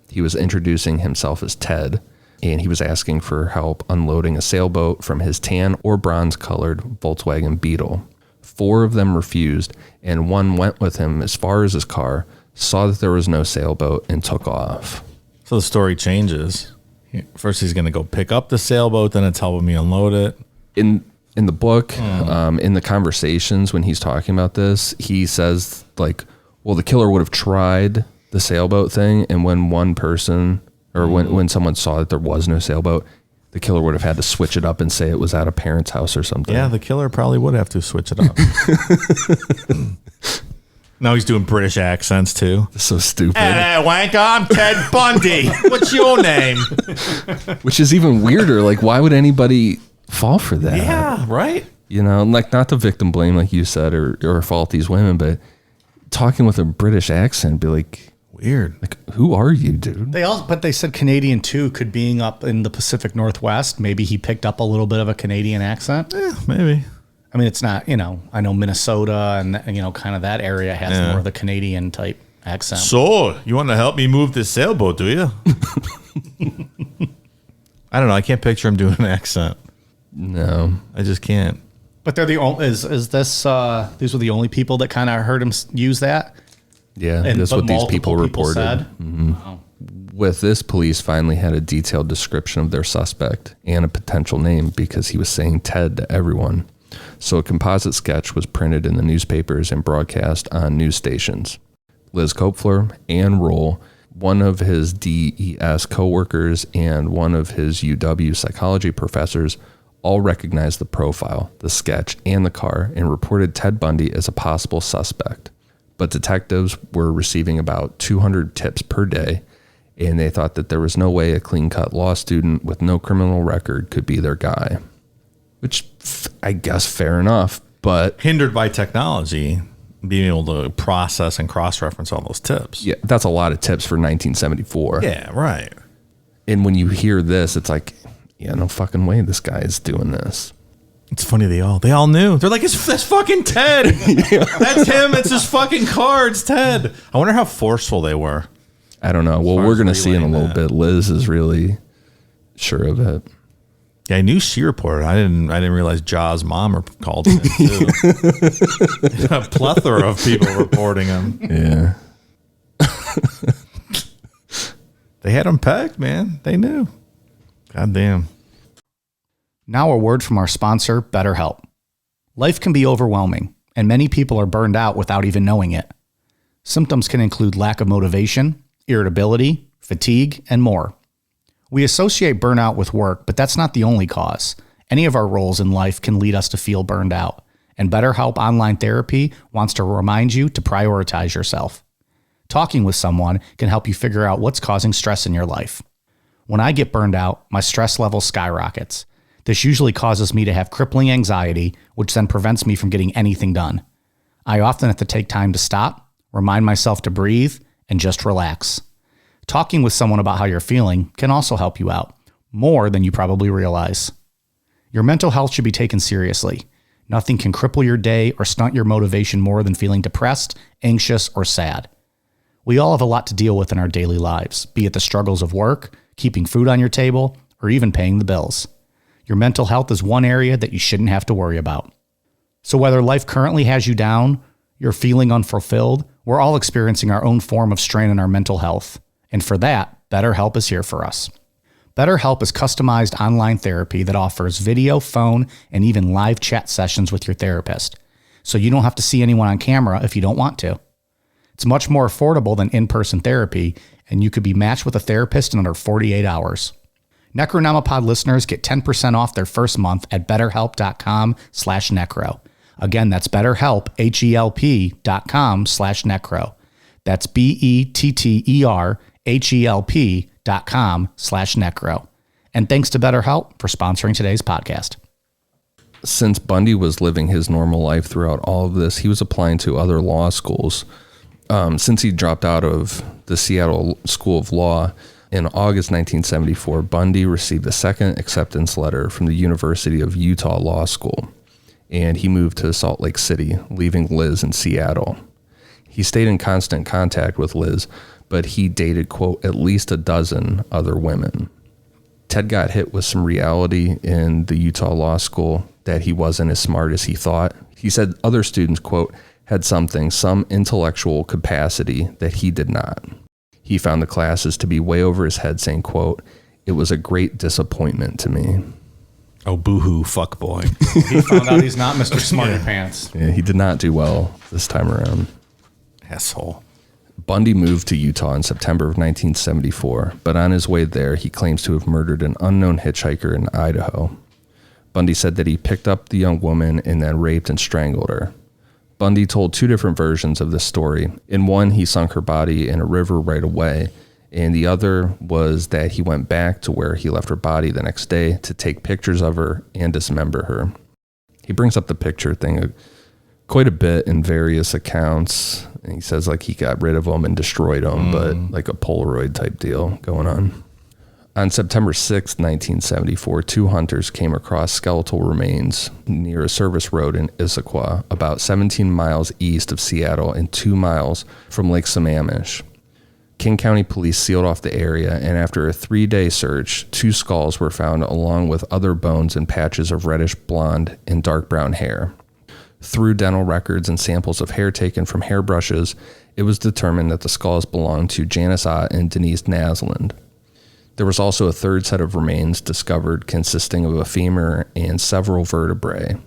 He was introducing himself as Ted, and he was asking for help unloading a sailboat from his tan or bronze-colored Volkswagen Beetle. 4 of them refused, and one went with him as far as his car, saw that there was no sailboat, and took off. So the story changes. First, he's going to go pick up the sailboat, then it's helping me unload it. In the book, in the conversations when he's talking about this, he says, like, well, the killer would have tried the sailboat thing, and when one person, or when someone saw that there was no sailboat, the killer would have had to switch it up and say it was at a parent's house or something. Yeah, the killer probably would have to switch it up. Now he's doing British accents, too. So stupid. Hey, wanker, I'm Ted Bundy. What's your name? Which is even weirder. Like, why would anybody fall for that? Yeah, right? You know, like, not to victim blame, like you said, or fault these women, but talking with a British accent, be like, weird. Like, who are you, dude? But they said Canadian too. Could being up in the Pacific Northwest, maybe he picked up a little bit of a Canadian accent. Yeah, maybe. I mean, it's not, I know Minnesota and kind of that area has more of the Canadian type accent. So, you want to help me move this sailboat, do you? I don't know. I can't picture him doing an accent. No, I just can't. But they're the only, these were the only people that kind of heard him use that? Yeah, that's what these people reported. Mm-hmm. Wow. With this, police finally had a detailed description of their suspect and a potential name because he was saying Ted to everyone. So a composite sketch was printed in the newspapers and broadcast on news stations. Liz Kopfler, Ann Roll, one of his DES coworkers, and one of his UW psychology professors all recognized the profile, the sketch, and the car and reported Ted Bundy as a possible suspect. But detectives were receiving about 200 tips per day, and they thought that there was no way a clean-cut law student with no criminal record could be their guy. Which, I guess, fair enough, but... hindered by technology, being able to process and cross-reference all those tips. Yeah, that's a lot of tips for 1974. Yeah, right. And when you hear this, it's like, yeah, no fucking way this guy is doing this. It's funny, they all knew. They're like, that's fucking Ted. That's him. It's his fucking car. It's Ted. I wonder how forceful they were. I don't know. Well, we're going to see in a little bit. Liz is really sure of it. Yeah, I knew she reported. I didn't realize Jaws' mom called him too. A plethora of people reporting him. Yeah. They had him pegged, man. They knew. God damn. Now a word from our sponsor, BetterHelp. Life can be overwhelming, and many people are burned out without even knowing it. Symptoms can include lack of motivation, irritability, fatigue, and more. We associate burnout with work, but that's not the only cause. Any of our roles in life can lead us to feel burned out, and BetterHelp Online Therapy wants to remind you to prioritize yourself. Talking with someone can help you figure out what's causing stress in your life. When I get burned out, my stress level skyrockets. This usually causes me to have crippling anxiety, which then prevents me from getting anything done. I often have to take time to stop, remind myself to breathe, and just relax. Talking with someone about how you're feeling can also help you out, more than you probably realize. Your mental health should be taken seriously. Nothing can cripple your day or stunt your motivation more than feeling depressed, anxious, or sad. We all have a lot to deal with in our daily lives, be it the struggles of work, keeping food on your table, or even paying the bills. Your mental health is one area that you shouldn't have to worry about. So whether life currently has you down, you're feeling unfulfilled, we're all experiencing our own form of strain in our mental health. And for that, BetterHelp is here for us. BetterHelp is customized online therapy that offers video, phone, and even live chat sessions with your therapist. So you don't have to see anyone on camera if you don't want to. It's much more affordable than in-person therapy, and you could be matched with a therapist in under 48 hours. Necronomipod listeners get 10% off their first month at betterhelp.com/necro. Again, that's BetterHelp, HELP.com/necro. That's BetterHelp.com/necro. And thanks to BetterHelp for sponsoring today's podcast. Since Bundy was living his normal life throughout all of this, he was applying to other law schools. Since he dropped out of the Seattle School of Law in August 1974, Bundy received a second acceptance letter from the University of Utah Law School, and he moved to Salt Lake City, leaving Liz in Seattle. He stayed in constant contact with Liz, but he dated, quote, at least a dozen other women. Ted got hit with some reality in the Utah Law School that he wasn't as smart as he thought. He said other students, quote, had some intellectual capacity that he did not. He found the classes to be way over his head, saying, quote, It was a great disappointment to me. Oh, boo-hoo, fuck boy. He found out he's not Mr. Smarty Pants. Yeah, he did not do well this time around. Asshole. Bundy moved to Utah in September of 1974, but on his way there, he claims to have murdered an unknown hitchhiker in Idaho. Bundy said that he picked up the young woman and then raped and strangled her. Bundy told two different versions of this story. In one, he sunk her body in a river right away, and the other was that he went back to where he left her body the next day to take pictures of her and dismember her. He brings up the picture thing quite a bit in various accounts. And he says like he got rid of them and destroyed them, but like a Polaroid type deal going on. On September 6, 1974, two hunters came across skeletal remains near a service road in Issaquah, about 17 miles east of Seattle and 2 miles from Lake Sammamish. King County Police sealed off the area, and after a 3-day search, 2 skulls were found along with other bones and patches of reddish blonde and dark brown hair. Through dental records and samples of hair taken from hairbrushes, it was determined that the skulls belonged to Janice Ott and Denise Naslund. There was also a third set of remains discovered consisting of a femur and several vertebrae.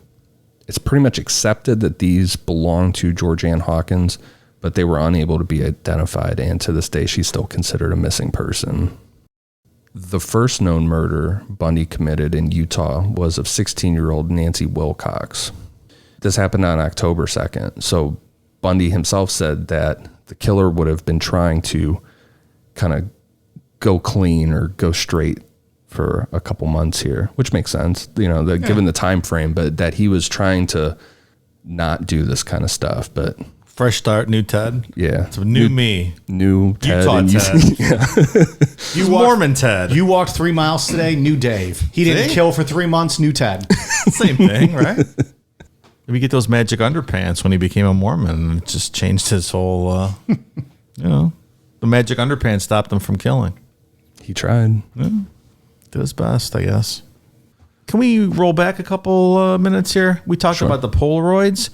It's pretty much accepted that these belong to Georgiann Hawkins, but they were unable to be identified, and to this day she's still considered a missing person. The first known murder Bundy committed in Utah was of 16-year-old Nancy Wilcox. This happened on October 2nd, so Bundy himself said that the killer would have been trying to kind of go clean or go straight for a couple months here, which makes sense, given the time frame, but that he was trying to not do this kind of stuff. But fresh start, new Ted. Yeah. It's a new me. New Ted. Utah Ted. You Mormon Ted. You walked 3 miles today, new Dave. He didn't kill for 3 months, new Ted. Same thing, right? Maybe get those magic underpants when he became a Mormon. It just changed his whole, the magic underpants stopped him from killing. He tried. Yeah. Did his best, I guess. Can we roll back a couple minutes here? We talked about the Polaroids.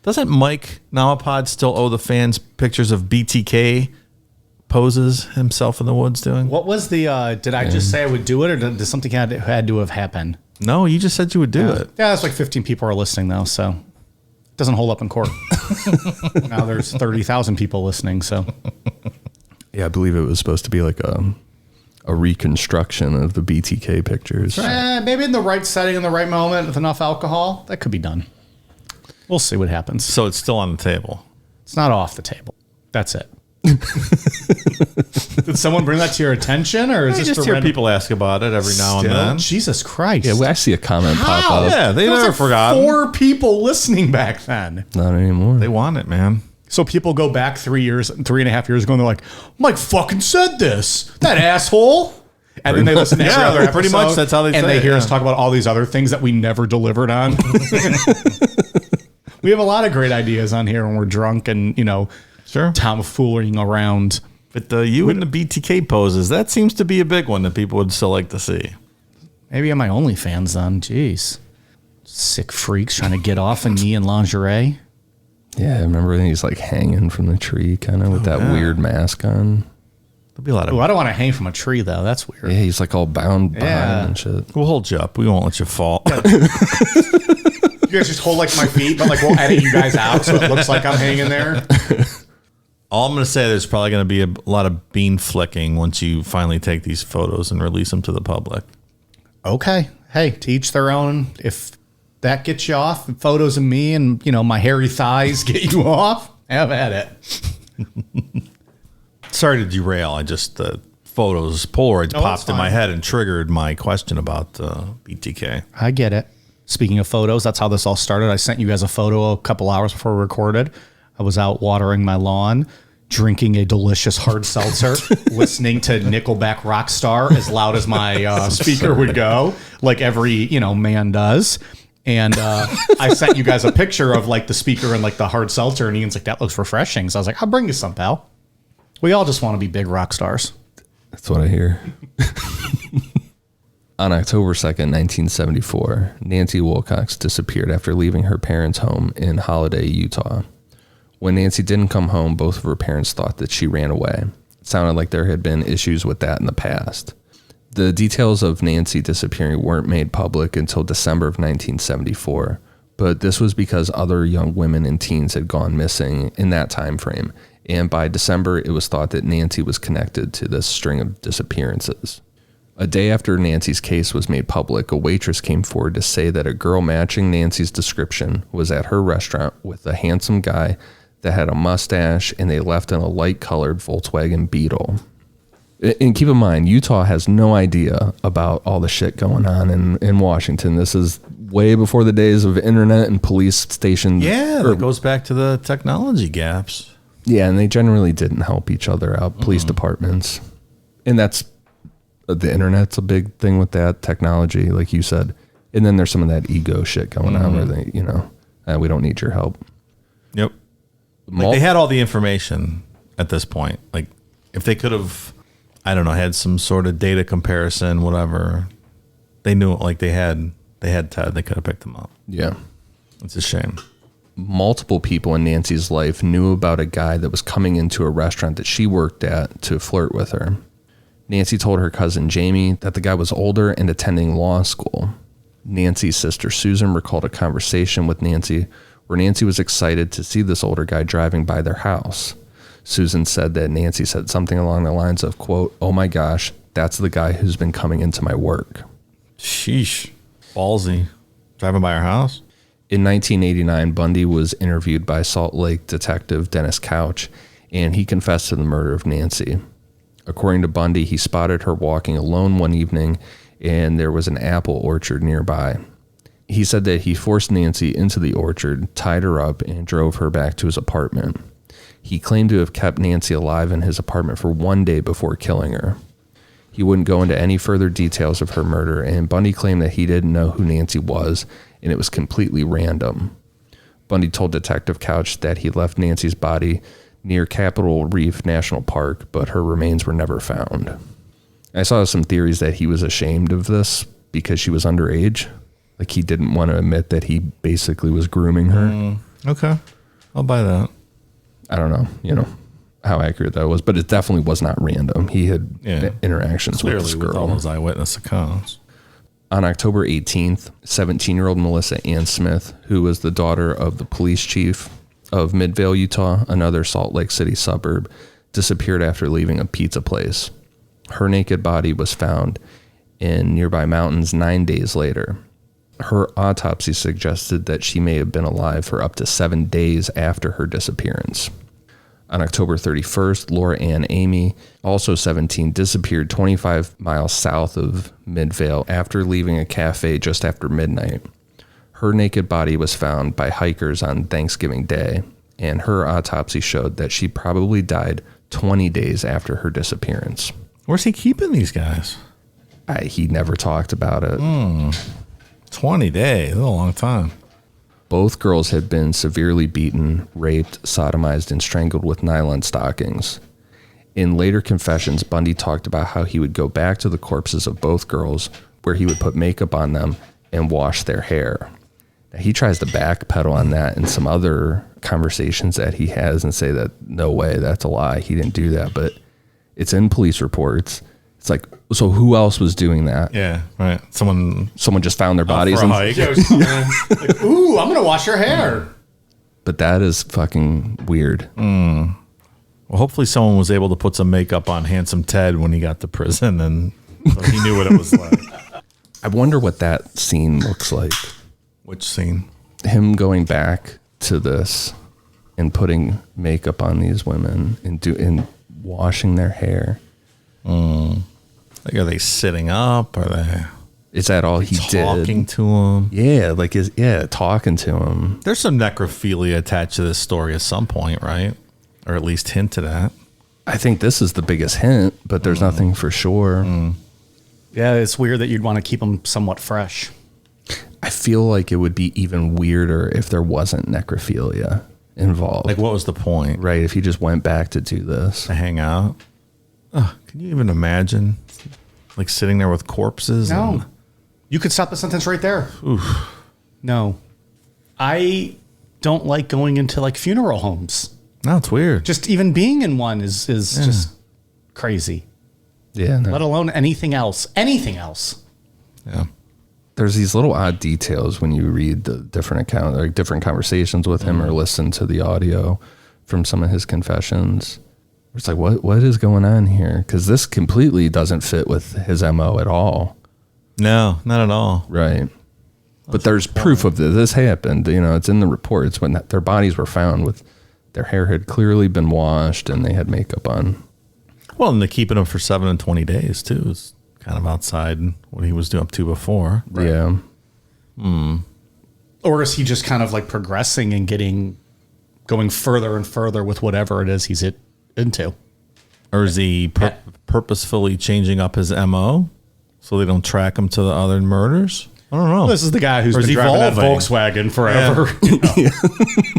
Doesn't Mike Nawapod still owe the fans pictures of BTK poses himself in the woods doing? What was the, did I just say I would do it, or did something had to have happened? No, you just said you would do it. Yeah, that's like 15 people are listening, though, so it doesn't hold up in court. Now there's 30,000 people listening, so. Yeah, I believe it was supposed to be like a reconstruction of the BTK pictures. Maybe in the right setting, in the right moment, with enough alcohol, that could be done. We'll see what happens. So it's still on the table. It's not off the table. That's it. Did someone bring that to your attention, or is this just hear people ask about it every now and then? Jesus Christ! Yeah, I see a comment pop up. Yeah, they never like forgot. 4 people listening back then. Not anymore. They want it, man. So people go back 3.5 years ago, and they're like, "Mike fucking said this, that asshole." And then they listen to every other episode. Pretty much that's how they say it. And they hear us talk about all these other things that we never delivered on. We have a lot of great ideas on here when we're drunk and, Sure. tomfooling around. But you and the BTK poses, that seems to be a big one that people would still like to see. Maybe on my OnlyFans then. Jeez. Sick freaks trying to get off in knee and lingerie. Yeah, I remember he's like hanging from the tree kind of with that weird mask on. There'll be a lot of... I don't want to hang from a tree, though. That's weird. Yeah, he's like all bound behind and shit. We'll hold you up. We won't let you fall. You guys just hold like my feet, but like we'll edit you guys out so it looks like I'm hanging there. All I'm going to say, there's probably going to be a lot of bean flicking once you finally take these photos and release them to the public. Okay. Hey, to each their own. If that gets you off, photos of me and, my hairy thighs get you off, have at it. Sorry to derail. I just, Polaroids popped in my head and triggered my question about BTK. I get it. Speaking of photos, that's how this all started. I sent you guys a photo a couple hours before we recorded. I was out watering my lawn, drinking a delicious hard seltzer, listening to Nickelback Rockstar as loud as my speaker would go, like every, man does. And I sent you guys a picture of like the speaker and like the hard seltzer, and Ian's like, that looks refreshing. So I was like, I'll bring you some, pal. We all just want to be big rock stars. That's what I hear. On October 2nd, 1974, Nancy Wilcox disappeared after leaving her parents' home in Holiday, Utah. When Nancy didn't come home, both of her parents thought that she ran away. It sounded like there had been issues with that in the past. The details of Nancy disappearing weren't made public until December of 1974, but this was because other young women and teens had gone missing in that time frame, and by December it was thought that Nancy was connected to this string of disappearances. A day after Nancy's case was made public, a waitress came forward to say that a girl matching Nancy's description was at her restaurant with a handsome guy that had a mustache, and they left in a light-colored Volkswagen Beetle. And keep in mind, Utah has no idea about all the shit going on in Washington. This is way before the days of internet and police stations. Yeah, that goes back to the technology gaps. Yeah, and they generally didn't help each other out, police departments. And that's, the internet's a big thing with that, technology, like you said. And then there's some of that ego shit going on where they, we don't need your help. Yep. Like they had all the information at this point. Like if they could have, I don't know, had some sort of data comparison, whatever. They knew, like they had Ted. They could have picked him up. Yeah. It's a shame. Multiple people in Nancy's life knew about a guy that was coming into a restaurant that she worked at to flirt with her. Nancy told her cousin Jamie that the guy was older and attending law school. Nancy's sister Susan recalled a conversation with Nancy where Nancy was excited to see this older guy driving by their house. Susan said that Nancy said something along the lines of, quote, "Oh my gosh, that's the guy who's been coming into my work." Sheesh. Ballsy. Driving by our house? In 1989, Bundy was interviewed by Salt Lake detective Dennis Couch, and he confessed to the murder of Nancy. According to Bundy, he spotted her walking alone one evening, and there was an apple orchard nearby. He said that he forced Nancy into the orchard, tied her up, and drove her back to his apartment. He claimed to have kept Nancy alive in his apartment for 1 day before killing her. He wouldn't go into any further details of her murder, and Bundy claimed that he didn't know who Nancy was, and it was completely random. Bundy told Detective Couch that he left Nancy's body near Capitol Reef National Park, but her remains were never found. I saw some theories that he was ashamed of this because she was underage. Like he didn't want to admit that he basically was grooming her. Okay. I'll buy that. I don't know, how accurate that was, but it definitely was not random. He had interactions with this girl. With all those eyewitness accounts. On October 18th, 17-year-old Melissa Ann Smith, who was the daughter of the police chief of Midvale, Utah, another Salt Lake City suburb, disappeared after leaving a pizza place. Her naked body was found in nearby mountains 9 days later. Her autopsy suggested that she may have been alive for up to 7 days after her disappearance. On October 31st, Laura Ann Amy, also 17, disappeared 25 miles south of Midvale after leaving a cafe just after midnight. Her naked body was found by hikers on Thanksgiving Day, and her autopsy showed that she probably died 20 days after her disappearance. Where's he keeping these guys? He never talked about it. 20 days. That's a long time. Both girls had been severely beaten, raped, sodomized, and strangled with nylon stockings. In later confessions, Bundy talked about how he would go back to the corpses of both girls, where he would put makeup on them and wash their hair. Now, he tries to backpedal on that in some other conversations that he has and say that, no way, that's a lie. He didn't do that, but it's in police reports. It's like, so who else was doing that? Yeah, right. Someone just found their bodies. For a hike. Like, ooh, I'm going to wash your hair. But that is fucking weird. Well, hopefully someone was able to put some makeup on Handsome Ted when he got to prison, and so he knew what it was like. I wonder what that scene looks like. Which scene? Him going back to this and putting makeup on these women and washing their hair. Like, are they sitting up? Are they? Is that all he did? Talking to him? Yeah, talking to him. There's some necrophilia attached to this story at some point, right? Or at least hinted at. I think this is the biggest hint, but there's nothing for sure. Yeah, it's weird that you'd want to keep them somewhat fresh. I feel like it would be even weirder if there wasn't necrophilia involved. Like, what was the point? Right, if he just went back to do this. To hang out? Can you even imagine? Like, sitting there with corpses? No. You could stop the sentence right there. Oof. No. I don't like going into, like, funeral homes. No, it's weird. Just even being in one is just crazy. Yeah. No. let alone anything else. Anything else. Yeah. There's these little odd details when you read the different account, like different conversations with him or listen to the audio from some of his confessions. It's like, what is going on here? Because this completely doesn't fit with his MO at all. No, not at all. Right. But there's proof of this. This happened. You know, it's in the reports when their bodies were found with their hair had clearly been washed and they had makeup on. Well, and they're keeping him for 7 and 20 days, too. It's kind of outside what he was doing up to before. Right. Yeah. Or is he just kind of like progressing and going further and further with whatever it is he's into? Or is he purposefully changing up his MO so they don't track him to the other murders? I don't know. This is the guy who's Or is been he driving that evolving? Volkswagen forever.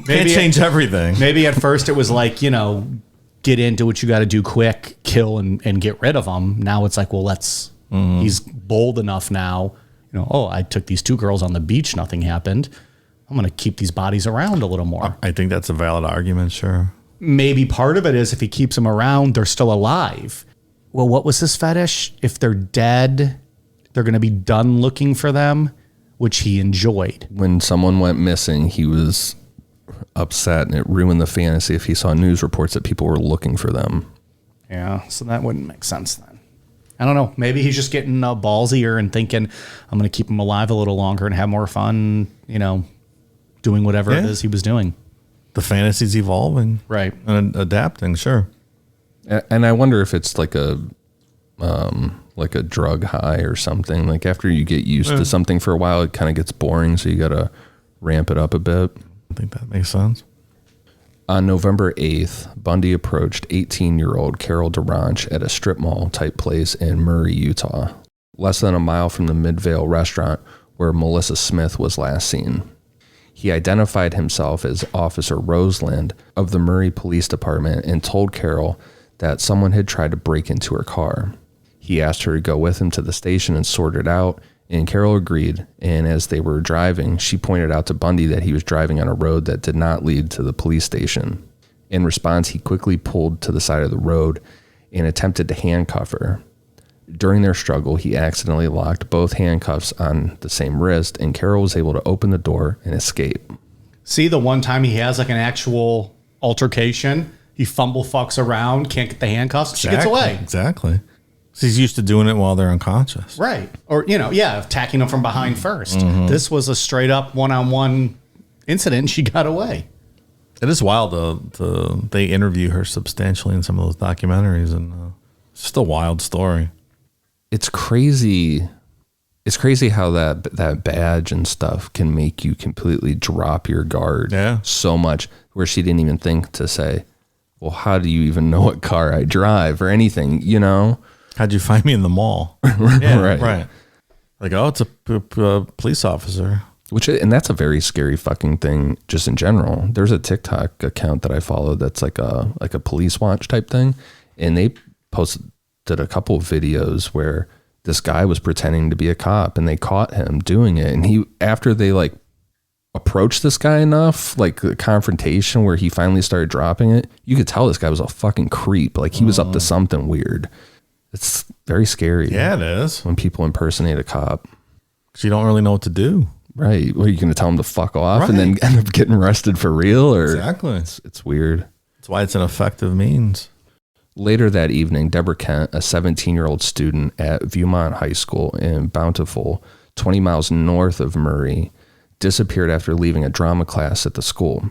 Can't change everything. Maybe at first it was like, get into what you got to do quick, kill and get rid of them. Now it's like, well, he's bold enough now. I took these 2 girls on the beach. Nothing happened. I'm going to keep these bodies around a little more. I think that's a valid argument, sure. Maybe part of it is if he keeps them around, they're still alive. Well, what was his fetish? If they're dead, they're going to be done looking for them, which he enjoyed. When someone went missing, he was upset and it ruined the fantasy if he saw news reports that people were looking for them. Yeah, so that wouldn't make sense then. I don't know. Maybe he's just getting ballsier and thinking, I'm going to keep him alive a little longer and have more fun, doing whatever it is he was doing. The fantasy's evolving. Right. And adapting, sure. And I wonder if it's like a drug high or something. Like after you get used to something for a while, it kind of gets boring. So you got to ramp it up a bit. I think that makes sense. On November 8th, Bundy approached 18-year-old Carol DeRanch at a strip mall type place in Murray, Utah, less than a mile from the Midvale restaurant where Melissa Smith was last seen. He identified himself as Officer Roseland of the Murray Police Department and told Carol that someone had tried to break into her car. He asked her to go with him to the station and sort it out, and Carol agreed, and as they were driving, she pointed out to Bundy that he was driving on a road that did not lead to the police station. In response, he quickly pulled to the side of the road and attempted to handcuff her. During their struggle, he accidentally locked both handcuffs on the same wrist, and Carol was able to open the door and escape. See, the one time he has like an actual altercation, he fucks around, can't get the handcuffs, she gets away. Exactly. He's used to doing it while they're unconscious. Right. Or, attacking them from behind first. This was a straight up one-on-one incident and she got away. It is wild, though. They interview her substantially in some of those documentaries, and it's just a wild story. It's crazy. It's crazy how that badge and stuff can make you completely drop your guard so much where she didn't even think to say, well, how do you even know what car I drive or anything, How'd you find me in the mall? Right. Like, it's a police officer. And that's a very scary fucking thing just in general. There's a TikTok account that I follow that's like a police watch type thing. And they posted a couple of videos where this guy was pretending to be a cop and they caught him doing it. And after they like approached this guy enough, like the confrontation where he finally started dropping it, you could tell this guy was a fucking creep. Like he was up to something weird. It's very scary. Yeah, it is. When people impersonate a cop. Because you don't really know what to do. Right. Well, are you going to tell him to fuck off and then end up getting arrested for real? Or exactly. It's weird. That's why it's an effective means. Later that evening, Deborah Kent, a 17-year-old student at Viewmont High School in Bountiful, 20 miles north of Murray, disappeared after leaving a drama class at the school.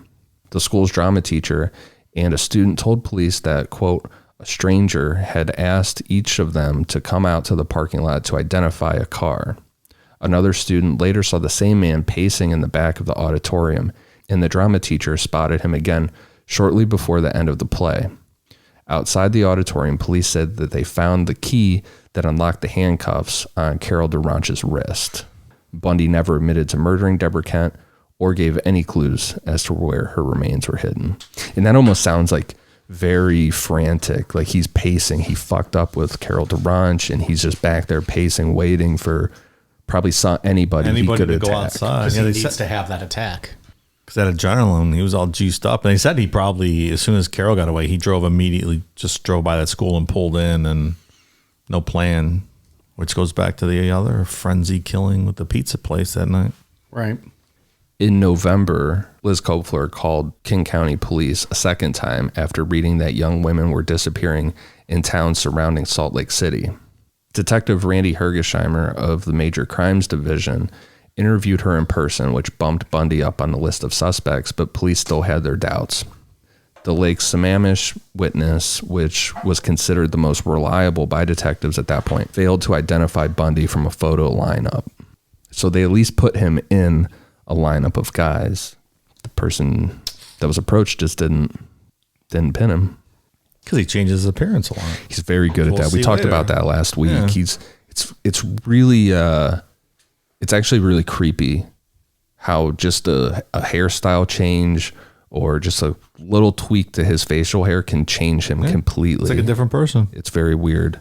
The school's drama teacher and a student told police that, quote, a stranger had asked each of them to come out to the parking lot to identify a car. Another student later saw the same man pacing in the back of the auditorium, and the drama teacher spotted him again shortly before the end of the play. Outside the auditorium, police said that they found the key that unlocked the handcuffs on Carol DeRanch's wrist. Bundy never admitted to murdering Deborah Kent or gave any clues as to where her remains were hidden. And that almost sounds like very frantic, like he's pacing. He fucked up with Carol DeRanch, and he's just back there pacing, waiting for probably anybody he could to attack. Go outside. Because he needs to have that attack. Because that adrenaline, he was all juiced up. And they said he probably, as soon as Carol got away, he drove by that school and pulled in and, no plan, which goes back to the other frenzy killing with the pizza place that night. Right. In November, Liz Kopfler called King County Police a second time after reading that young women were disappearing in towns surrounding Salt Lake City. Detective Randy Hergesheimer of the Major Crimes Division interviewed her in person, which bumped Bundy up on the list of suspects, but police still had their doubts. The Lake Sammamish witness, which was considered the most reliable by detectives at that point, failed to identify Bundy from a photo lineup. So they at least put him in a lineup of guys. The person that was approached just didn't pin him. Because he changes his appearance a lot. He's very good at We'll that. We see talked later. about that last week. Yeah. It's really it's actually really creepy how just a hairstyle change or just a little tweak to his facial hair can change him completely. It's like a different person. It's very weird.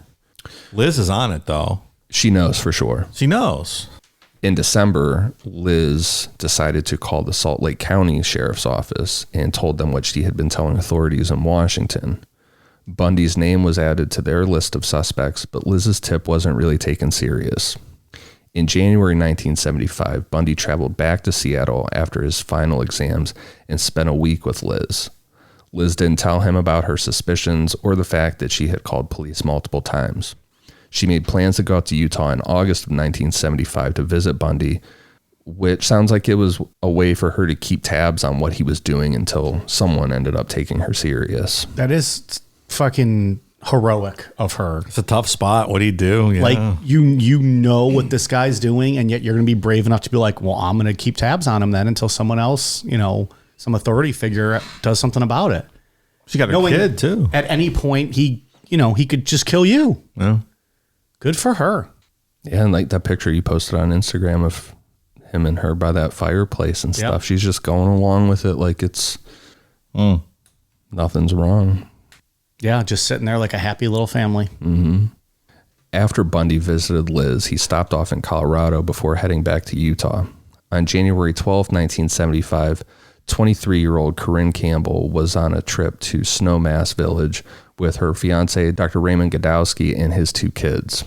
Liz is on it, though. She knows for sure. She knows. In December, Liz decided to call the Salt Lake County Sheriff's Office and told them what she had been telling authorities in Washington. Bundy's name was added to their list of suspects, but Liz's tip wasn't really taken serious. In January 1975, Bundy traveled back to Seattle after his final exams and spent a week with Liz. Liz didn't tell him about her suspicions or the fact that she had called police multiple times. She made plans to go out to Utah in August of 1975 to visit Bundy, which sounds like it was a way for her to keep tabs on what he was doing until someone ended up taking her serious. That is fucking heroic of her. It's a tough spot. What do you do? Yeah. Like you know what this guy's doing, and yet you're going to be brave enough to be like, well, I'm going to keep tabs on him then until someone else, some authority figure does something about it. She got a Knowing kid, too. At any point, he could just kill you. Yeah. Good for her. Yeah, and like that picture you posted on Instagram of him and her by that fireplace and stuff. Yep. She's just going along with it like it's nothing's wrong. Yeah, just sitting there like a happy little family. Mm-hmm. After Bundy visited Liz, he stopped off in Colorado before heading back to Utah. On January 12, 1975, 23-year-old Corinne Campbell was on a trip to Snowmass Village with her fiancé, Dr. Raymond Godowski, and his 2 kids.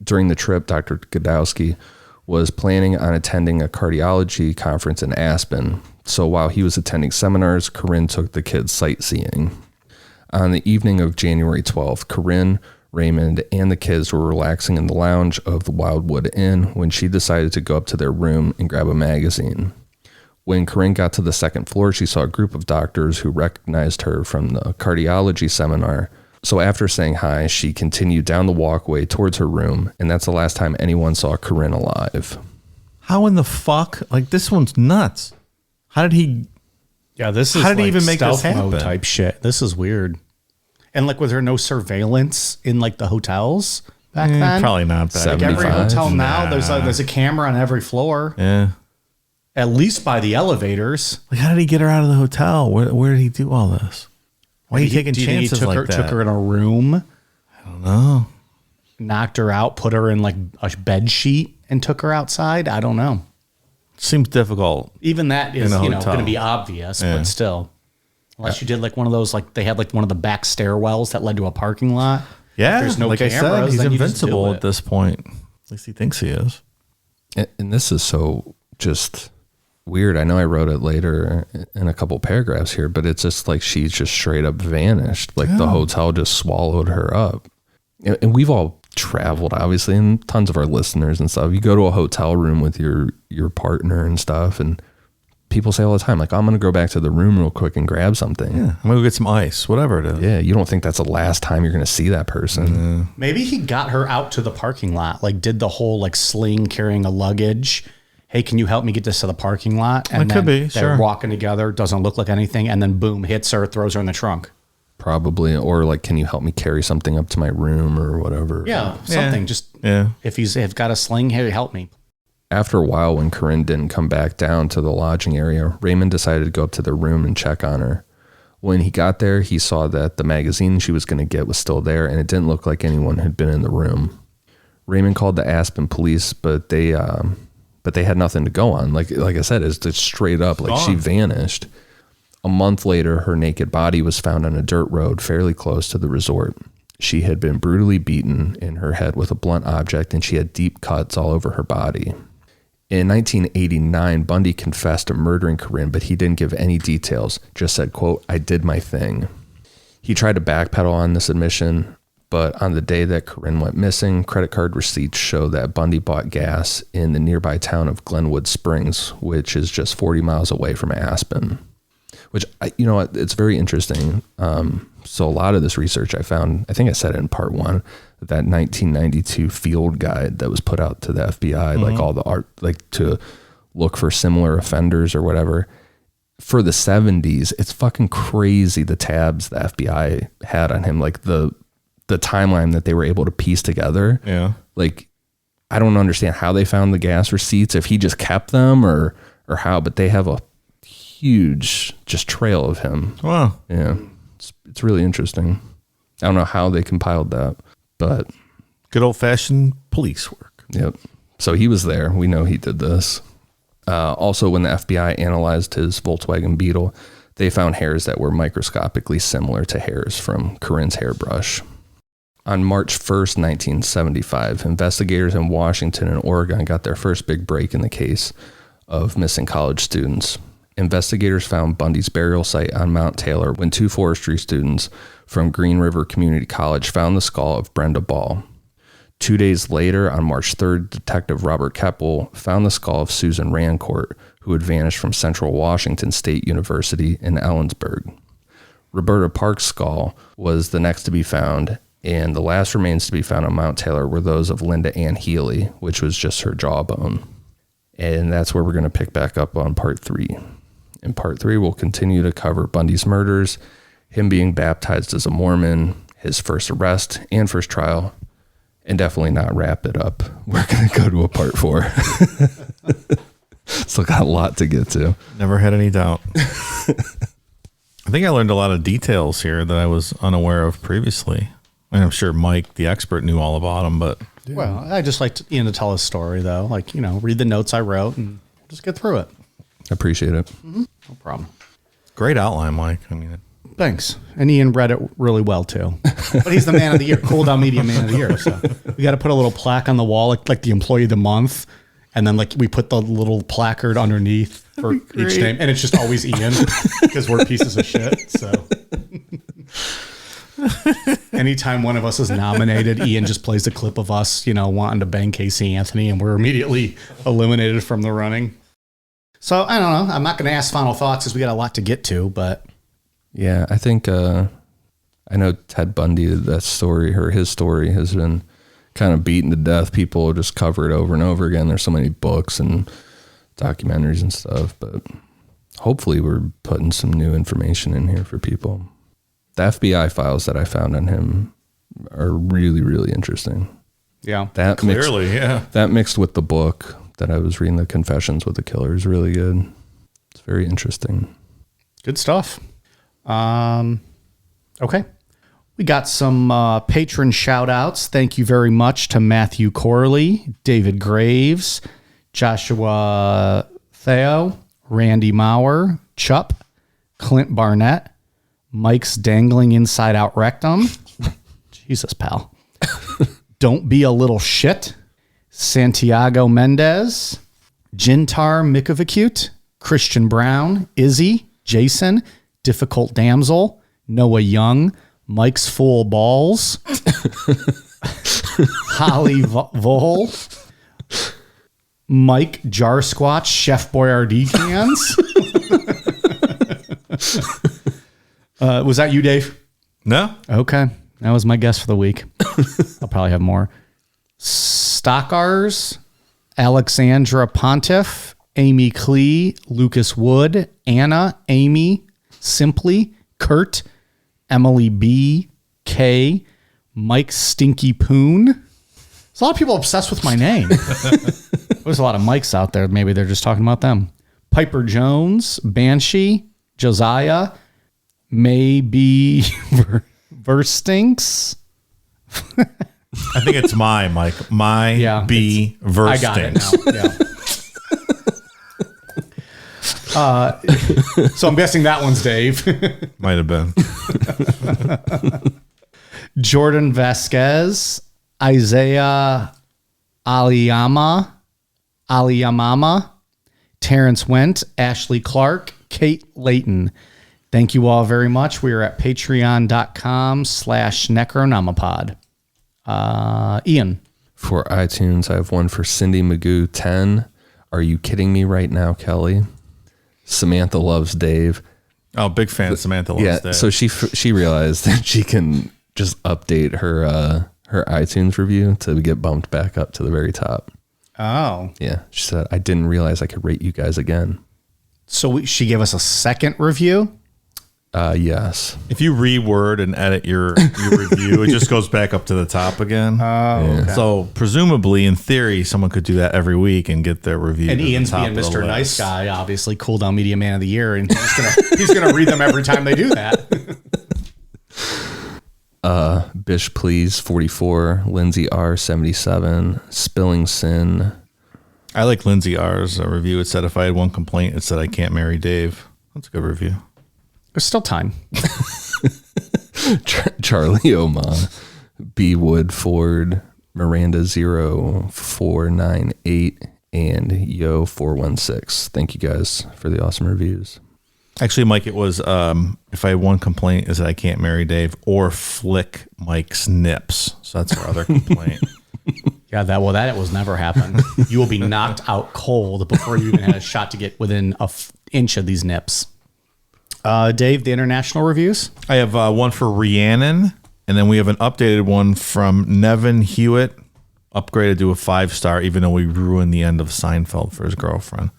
During the trip, Dr. Godowski was planning on attending a cardiology conference in Aspen. So while he was attending seminars, Corinne took the kids sightseeing. On the evening of January 12th, Corinne, Raymond, and the kids were relaxing in the lounge of the Wildwood Inn when she decided to go up to their room and grab a magazine. When Corinne got to the second floor, she saw a group of doctors who recognized her from the cardiology seminar. So after saying hi, she continued down the walkway towards her room, and that's the last time anyone saw Corinne alive. How in the fuck? Like, this one's nuts. How did he... Yeah, this is How did he like even make this stealth mode happen? type shit. This is weird. And like, was there no surveillance in like the hotels back then? Probably not back. Like every 75? hotel now, there's a camera on every floor. Yeah. At least by the elevators. Like, how did he get her out of the hotel? Where did he do all this? Why are you taking Do you think he chances took like her, that? Took her in a room, I don't know. knocked her out, put her in like a bed sheet, and took her outside. I don't know. Seems difficult. Even that is In a going hotel. to be obvious, Yeah. but still, unless you did like one of those, like they had like one of the back stairwells that led to a parking lot. Yeah, If there's no like I said, cameras, he's then you just do invincible it. at this point. At least he thinks he is. And this is so just weird. I know I wrote it later in a couple paragraphs here, but it's just like she just straight up vanished. Like the hotel just swallowed her up. And we've all traveled, obviously, and tons of our listeners and stuff. You go to a hotel room with your partner and stuff, and people say all the time, like, I'm going to go back to the room real quick and grab something. Yeah, I'm going to go get some ice, whatever it is. Yeah, you don't think that's the last time you're going to see that person. Maybe he got her out to the parking lot, like did the whole like sling carrying a luggage. Hey, can you help me get this to the parking lot? And It could then be, they're sure. walking together, doesn't look like anything, and then boom, hits her, throws her in the trunk. Probably. Or like, can you help me carry something up to my room or whatever? Yeah, something. Just Yeah. if he's got a sling, hey, help me. After a while, when Corinne didn't come back down to the lodging area, Raymond decided to go up to their room and check on her. When he got there, he saw that the magazine she was going to get was still there, and it didn't look like anyone had been in the room. Raymond called the Aspen police, but they had nothing to go on. Like I said, it's just straight up, like she vanished. A month later, her naked body was found on a dirt road fairly close to the resort. She had been brutally beaten in her head with a blunt object, and she had deep cuts all over her body. In 1989, Bundy confessed to murdering Corinne, but he didn't give any details, just said, quote, "I did my thing." He tried to backpedal on this admission, but on the day that Corinne went missing, credit card receipts show that Bundy bought gas in the nearby town of Glenwood Springs, which is just 40 miles away from Aspen. Which, you know, it's very interesting. So a lot of this research I found, I think I said it in part one, that 1992 field guide that was put out to the FBI, like all the art, like to look for similar offenders or whatever. For the 70s, it's fucking crazy the tabs the FBI had on him, like the timeline that they were able to piece together. Yeah. Like, I don't understand how they found the gas receipts, if he just kept them or how, but they have a huge just trail of him. Wow. Yeah. It's really interesting. I don't know how they compiled that, but good old fashioned police work. Yep. So he was there. We know he did this. Also, when the FBI analyzed his Volkswagen Beetle, they found hairs that were microscopically similar to hairs from Corinne's hairbrush. On March 1st, 1975, investigators in Washington and Oregon got their first big break in the case of missing college students. Investigators found Bundy's burial site on Mount Taylor when 2 forestry students from Green River Community College found the skull of Brenda Ball. 2 days later, on March 3rd, Detective Robert Keppel found the skull of Susan Rancourt, who had vanished from Central Washington State University in Ellensburg. Roberta Park's skull was the next to be found, and the last remains to be found on Mount Taylor were those of Linda Ann Healy, which was just her jawbone. And that's where we're going to pick back up on part 3. In part 3, we'll continue to cover Bundy's murders, him being baptized as a Mormon, his first arrest and first trial, and definitely not wrap it up. We're going to go to a part 4. Still got a lot to get to. Never had any doubt. I think I learned a lot of details here that I was unaware of previously. And I'm sure Mike, the expert, knew all about them, but... Well, I just like Ian to tell his story, though. Like, you know, read the notes I wrote and just get through it. Appreciate it. Mm-hmm. No problem. Great outline, Mike. I mean, thanks. And Ian read it really well, too. But he's the man of the year, Cool Down Media Man of the Year. So we got to put a little plaque on the wall, like the employee of the month. And then, like, we put the little placard underneath for each name. And it's just always Ian because we're pieces of shit. So... Anytime one of us is nominated, Ian just plays a clip of us, you know, wanting to bang Casey Anthony, and we're immediately eliminated from the running. So I don't know. I'm not going to ask final thoughts because we got a lot to get to, but yeah, I think I know Ted Bundy, that story, or his story, has been kind of beaten to death. People just cover it over and over again. There's so many books and documentaries and stuff, but hopefully we're putting some new information in here for people. The FBI files that I found on him are really, really interesting. yeah, That clearly, that mixed with the book that I was reading, The Confessions with the Killer, is really good. It's very interesting. good stuff. Okay. We got some patron shout outs. Thank you very much to Matthew Corley, David Graves, Joshua Theo, Randy Maurer, Chup, Clint Barnett, Mike's Dangling Inside Out Rectum. Jesus, pal. Don't Be a Little Shit. Santiago Mendez. Jintar Mikovicut. Christian Brown. Izzy. Jason. Difficult Damsel. Noah Young. Mike's Full Balls. Holly Vol. Mike Jar Squatch Chef Boyardee cans. Was that you, Dave? No? Okay. That was my guess for the week. I'll probably have more. Stockars, Alexandra Pontiff, Amy Klee, Lucas Wood, Anna, Amy, Simply, Kurt, Emily B, K, Mike Stinky Poon. There's a lot of people obsessed with my name. There's a lot of Mikes out there. Maybe they're just talking about them. Piper Jones, Banshee, Josiah, Maybe Verstinks. I think it's Mike. B. Verstinks. I got it now. Yeah. So I'm guessing that one's Dave. Might have been. Jordan Vasquez, Isaiah Aliyamama, Terrence Went, Ashley Clark, Kate Layton. Thank you all very much. We are at patreon.com/Necronomipod. Ian. For iTunes, I have one for Cindy Magoo 10. Are you kidding me right now, Kelly? Samantha Loves Dave. Oh, big fan of Samantha Loves Dave. So she realized that she can just update her iTunes review to get bumped back up to the very top. Oh. Yeah. She said, I didn't realize I could rate you guys again. So she gave us a second review? Yes. If you reword and edit your review, it just goes back up to the top again. Okay. So presumably, in theory, someone could do that every week and get their review. And to the Ian's top being of the Mr. Nice list. Guy, obviously, Cool Down Media Man of the Year, and he's gonna read them every time they do that. Bish Please 44, Lindsay R 77, Spilling Sin. I like Lindsay R's review. It said if I had one complaint, it said I can't marry Dave. That's a good review. There's still time. Charlie Oma, B Wood Ford, Miranda 0498, and Yo 416. Thank you guys for the awesome reviews. Actually, Mike, it was if I had one complaint is that I can't marry Dave or flick Mike's nips. So that's our other complaint. Yeah, that was never happen. You will be knocked out cold before you even had a shot to get within an inch of these nips. Dave, the international reviews? I have one for Rhiannon, and then we have an updated one from Nevin Hewitt, upgraded to a 5-star, even though we ruined the end of Seinfeld for his girlfriend.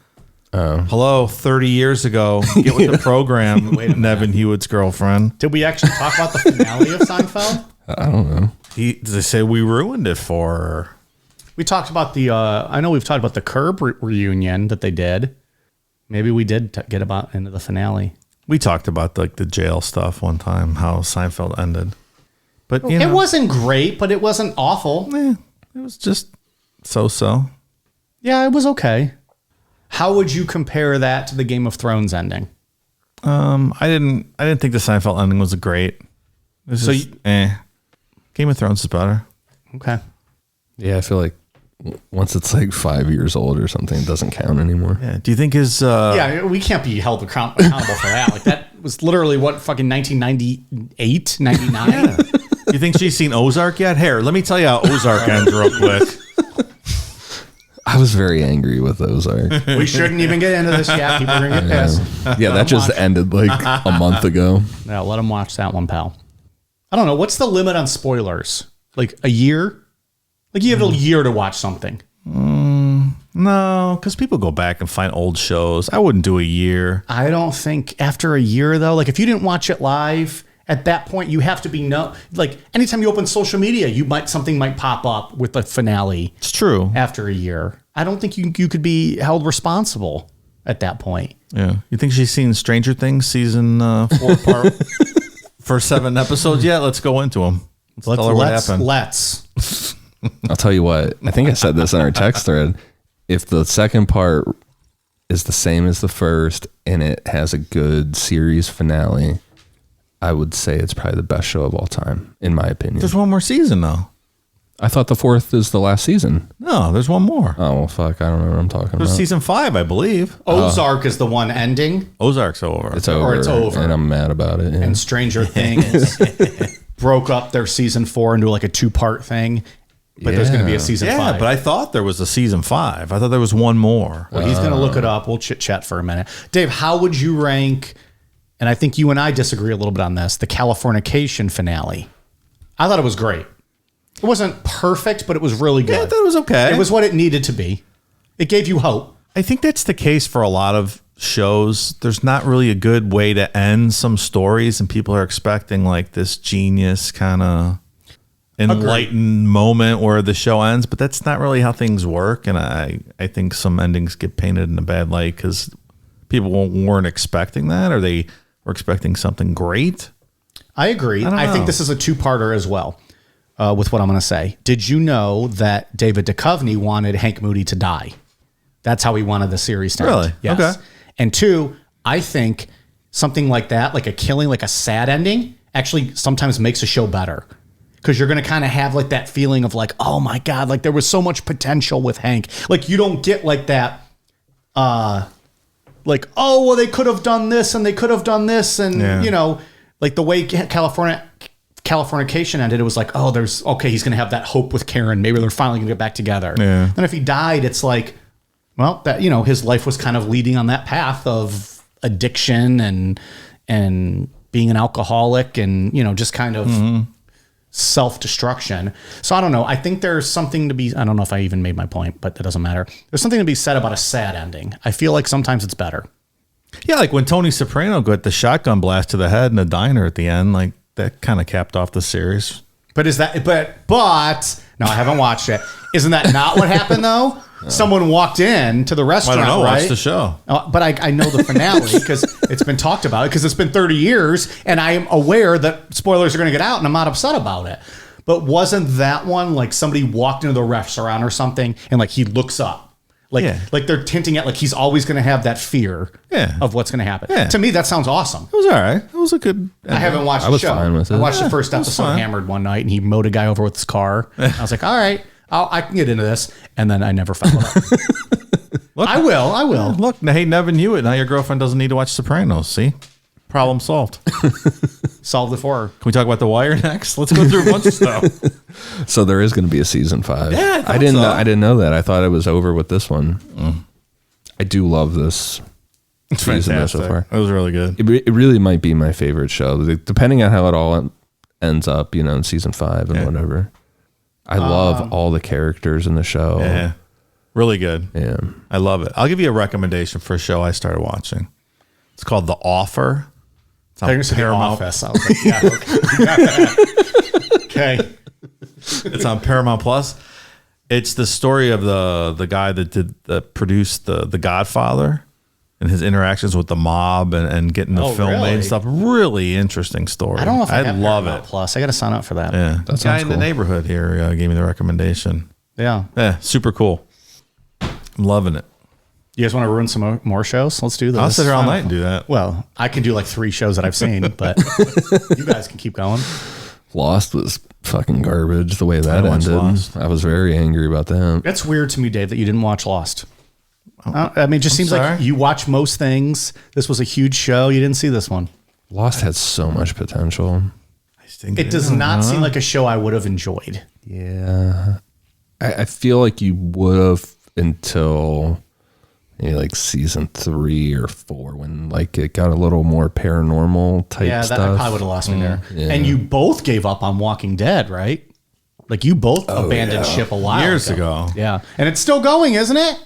Hello, 30 years ago. Get with the program, Nevin Hewitt's girlfriend. Did we actually talk about the finale of Seinfeld? I don't know. They say we ruined it for her. We talked about I know we've talked about the Curb reunion that they did. Maybe we did get about into the finale. We talked about the jail stuff one time, how Seinfeld ended. But It wasn't great, but it wasn't awful. it was just so-so. Yeah, it was okay. How would you compare that to the Game of Thrones ending? I didn't think the Seinfeld ending was great. Game of Thrones is better. Okay. Yeah, I feel like once it's like 5 years old or something, it doesn't count anymore. Yeah. Do you think his Yeah, we can't be held accountable for that. Like that was literally what, fucking 1998, 99? You think she's seen Ozark yet? Here, let me tell you how Ozark ends real quick. I was very angry with Ozark. We shouldn't even get into this yet. People are going to get pissed. Yeah, that just ended like a month ago. Yeah, let them watch that one, pal. I don't know. What's the limit on spoilers? Like a year? Like you have a year to watch something. No, because people go back and find old shows. I wouldn't do a year. I don't think after a year, though, like if you didn't watch it live, at that point, you have to be like anytime you open social media, something might pop up with the finale. It's true. After a year, I don't think you could be held responsible at that point. Yeah. You think she's seen Stranger Things season 4 part for 7 episodes yet? Let's go into them. Let's tell her what happened. Let's. I'll tell you what, I think I said this in our text thread. If the second part is the same as the first and it has a good series finale, I would say it's probably the best show of all time, in my opinion. There's one more season, though. I thought the 4th is the last season. No, there's one more. Oh, well, fuck. I don't know what I'm talking There's about. season 5, I believe. Ozark is the one ending. Ozark's over. It's over. it's over. And I'm mad about it. Yeah. And Stranger Things broke up their season 4 into like a 2-part thing. But there's going to be a season 5. Yeah, but I thought there was a season 5. I thought there was one more. Well, he's going to look it up. We'll chit-chat for a minute. Dave, how would you rank, and I think you and I disagree a little bit on this, the Californication finale? I thought it was great. It wasn't perfect, but it was really good. Yeah, I thought it was okay. It was what it needed to be. It gave you hope. I think that's the case for a lot of shows. There's not really a good way to end some stories, and people are expecting like this genius kind of enlightened moment where the show ends, but that's not really how things work. And I think some endings get painted in a bad light because people weren't expecting that, or they were expecting something great. I agree. I think this is a 2-parter as well, with what I'm going to say. Did you know that David Duchovny wanted Hank Moody to die? That's how he wanted the series to end. Really? Yes. Okay. And 2, I think something like that, like a killing, like a sad ending, actually sometimes makes a show better. because you're going to kind of have like that feeling of like, oh my God, like there was so much potential with Hank. Like you don't get like that, like, oh, well, they could have done this and they could have done this. And, you know, like the way Californication ended, it was like, oh, he's going to have that hope with Karen. Maybe they're finally going to get back together. Yeah. And if he died, it's like, well, that, you know, his life was kind of leading on that path of addiction and being an alcoholic and, you know, just kind of self-destruction. So I don't know. I think there's something to be, I don't know if I even made my point, but that doesn't matter. There's something to be said about a sad ending. I feel like sometimes it's better. Yeah, like when Tony Soprano got the shotgun blast to the head in the diner at the end, like that kind of capped off the series. But is that, but no, I haven't watched it. Isn't that not what happened though? Someone walked in to the restaurant, I don't know, right? watch the show. But I know the finale because it's been talked about because it's been 30 years and I am aware that spoilers are going to get out and I'm not upset about it. But wasn't that one like somebody walked into the restaurant or something and like he looks up? Like they're hinting at like he's always going to have that fear of what's going to happen. Yeah. To me, that sounds awesome. It was all right. It was a good... I haven't watched the show. I was fine with it. I watched the first episode hammered one night and he mowed a guy over with his car. I was like, all right. I can get into this, and then I never followed up. Look, I will. Look, hey, never knew it. Now your girlfriend doesn't need to watch Sopranos. See, problem solved. Solved it for her. Can we talk about The Wire next? Let's go through a bunch of stuff. So there is going to be a season 5. Yeah, I didn't know that. I thought it was over with this one. I do love this season so far. It was really good. It really might be my favorite show, depending on how it all ends up. You know, in season 5 and whatever. I love all the characters in the show. Yeah. Really good. Yeah. I love it. I'll give you a recommendation for a show I started watching. It's called The Offer. It's on Paramount. I was like, yeah, okay. It's on Paramount Plus. It's the story of the guy that produced the Godfather and his interactions with the mob and getting the film made and stuff. Really interesting story. I don't know if I love Paramount it. Plus. I got to sign up for that. Yeah, that guy in the neighborhood here gave me the recommendation. Yeah, super cool. I'm loving it. You guys want to ruin some more shows? Let's do this. I'll sit here all night and do that. Well, I can do like 3 shows that I've seen, but you guys can keep going. Lost was fucking garbage the way that ended. I was very angry about that. That's weird to me, Dave, that you didn't watch Lost. I mean, it just seems like you watch most things. This was a huge show. You didn't see this one. Lost had so much potential. It does not seem like a show I would have enjoyed. Yeah. I feel like you would have until like season 3 or 4 when like it got a little more paranormal type stuff. Yeah, that probably would have lost me there. Yeah. And you both gave up on Walking Dead, right? Like you both abandoned ship a while years ago. Yeah. And it's still going, isn't it?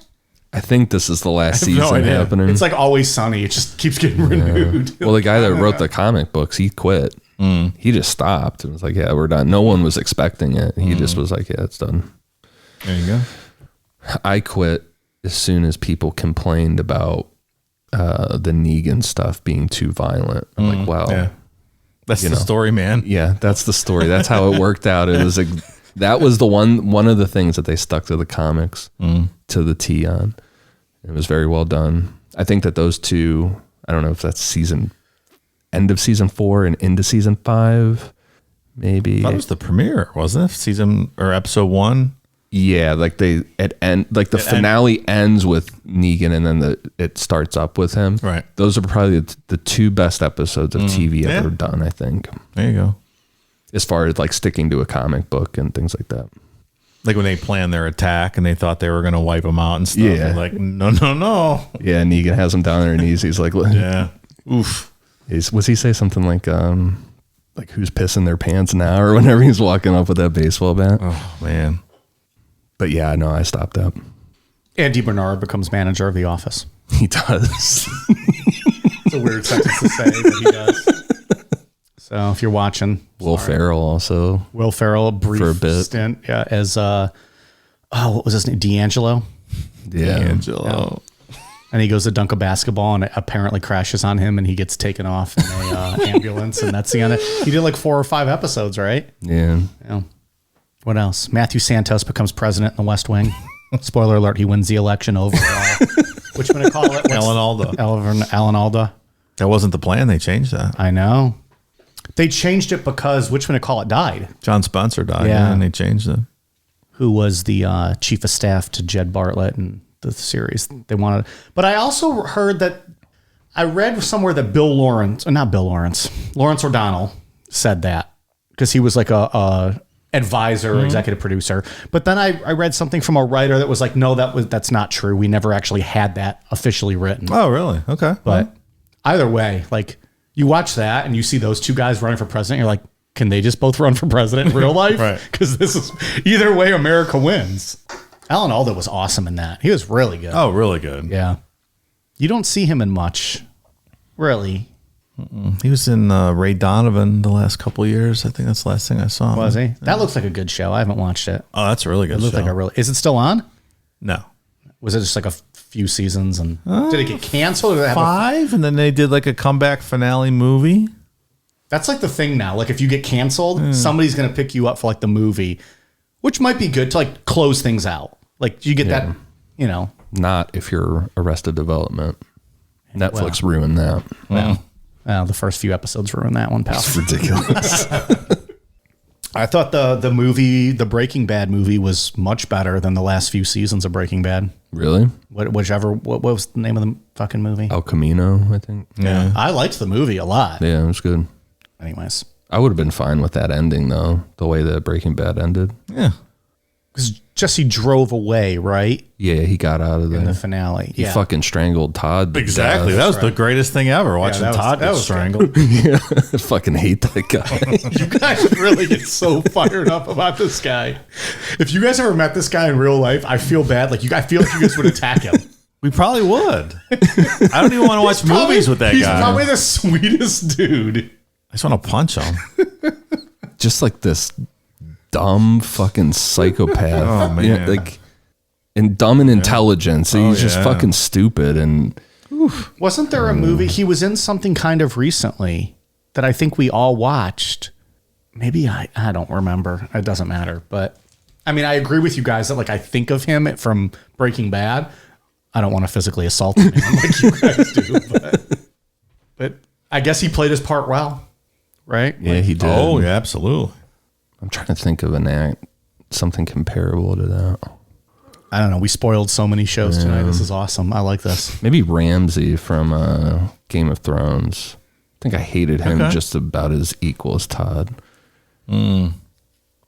I think this is the last season happening. It's like Always Sunny. It just keeps getting renewed. Well, the guy that wrote the comic books, he quit. He just stopped. It was like, yeah, we're done. No one was expecting it. He just was like, yeah, it's done. There you go. I quit as soon as people complained about the Negan stuff being too violent. I'm like, wow. Yeah. That's the story, man. Yeah, that's the story. That's how it worked out. It was like, that was the one of the things that they stuck to the comics to the T on. It was very well done. I think that those two, I don't know if that's end of season 4 and into season 5, maybe. That was the premiere, wasn't it? Episode 1. Yeah, like the finale ends with Negan and then it starts up with him. Right. Those are probably the 2 best episodes of TV ever done, I think. There you go. As far as like sticking to a comic book and things like that. Like when they planned their attack and they thought they were going to wipe them out and stuff. Yeah. Like, no. Yeah, Negan has them down on their knees. He's like, yeah. Oof. Was he say something like who's pissing their pants now or whenever he's walking up with that baseball bat? Oh, man. But yeah, no, I stopped that. Andy Bernard becomes manager of The Office. He does. It's a weird sentence to say, but he does. So if you're watching, Will Ferrell also. Will Ferrell, for a bit stint, as what was his name? D'Angelo. Yeah, D'Angelo. Yeah. And he goes to dunk a basketball and it apparently crashes on him and he gets taken off in a ambulance and that's the end. He did like 4 or 5 episodes, right? Yeah. Yeah. What else? Matthew Santos becomes president in the West Wing. Spoiler alert, he wins the election over, which one to call it? Alan Alda. Alan Alda. That wasn't the plan. They changed that. I know. They changed it because which one to call it died. John Spencer died, Yeah. and they changed it. Who was the chief of staff to Jed Bartlett in the series. They wanted, but I also heard that I read somewhere that Lawrence O'Donnell said that because he was like a advisor, executive producer. But then I read something from a writer that was like, no, that's not true. We never actually had that officially written. Oh, really? Okay. But either way, like you watch that and you see those two guys running for president, you're like, can they just both run for president in real life? Right. Because this is either way, America wins. Alan Alda was awesome in that. He was really good. Oh, really good. Yeah. You don't see him in much, really. He was in Ray Donovan the last couple of years. I think that's the last thing I saw. Was he? That looks like a good show. I haven't watched it. Oh, that's a really good It looked show. like a really. Is it still on? No. Was it just like a few seasons and did it get canceled? Or did it have 5, and then they did like a comeback finale movie. that's like the thing now. Like if you get canceled, somebody's going to pick you up for like the movie, which might be good to like close things out. Like you get that, you know. Not if you're Arrested Development. Netflix ruined that. Well, the first few episodes ruined that one, pal. It's ridiculous. I thought the Breaking Bad movie was much better than the last few seasons of Breaking Bad. Really? What was the name of the fucking movie? El Camino, I think. Yeah. I liked the movie a lot. Yeah, it was good. Anyways, I would have been fine with that ending, though, the way that Breaking Bad ended. Yeah. because Jesse drove away, right? Yeah, he got out of there. In the finale. He fucking strangled Todd. to Exactly. death. That was the greatest thing ever, watching that was- Todd that get was strangled. Yeah, I fucking hate that guy. You guys really get so fired up about this guy. If you guys ever met this guy in real life, I feel bad. I feel like you guys would attack him. We probably would. I don't even want to watch movies with that He's guy. probably the sweetest dude. I just want to punch him. Just like this dumb fucking psychopath. Oh, man. Yeah, like, and dumb in intelligence. He's just yeah. fucking stupid. And Wasn't there a movie? He was in something kind of recently that I think we all watched. Maybe I don't remember. It doesn't matter. But I mean, I agree with you guys that like I think of him from Breaking Bad. I don't want to physically assault him like you guys do. But I guess he played his part well, right? yeah, he did. Oh, yeah, absolutely. I'm trying to think of an act, something comparable to that. I don't know. We spoiled so many shows tonight. This is awesome. I like this. Maybe Ramsay from Game of Thrones. I think I hated him Okay. just about as equal as Todd. It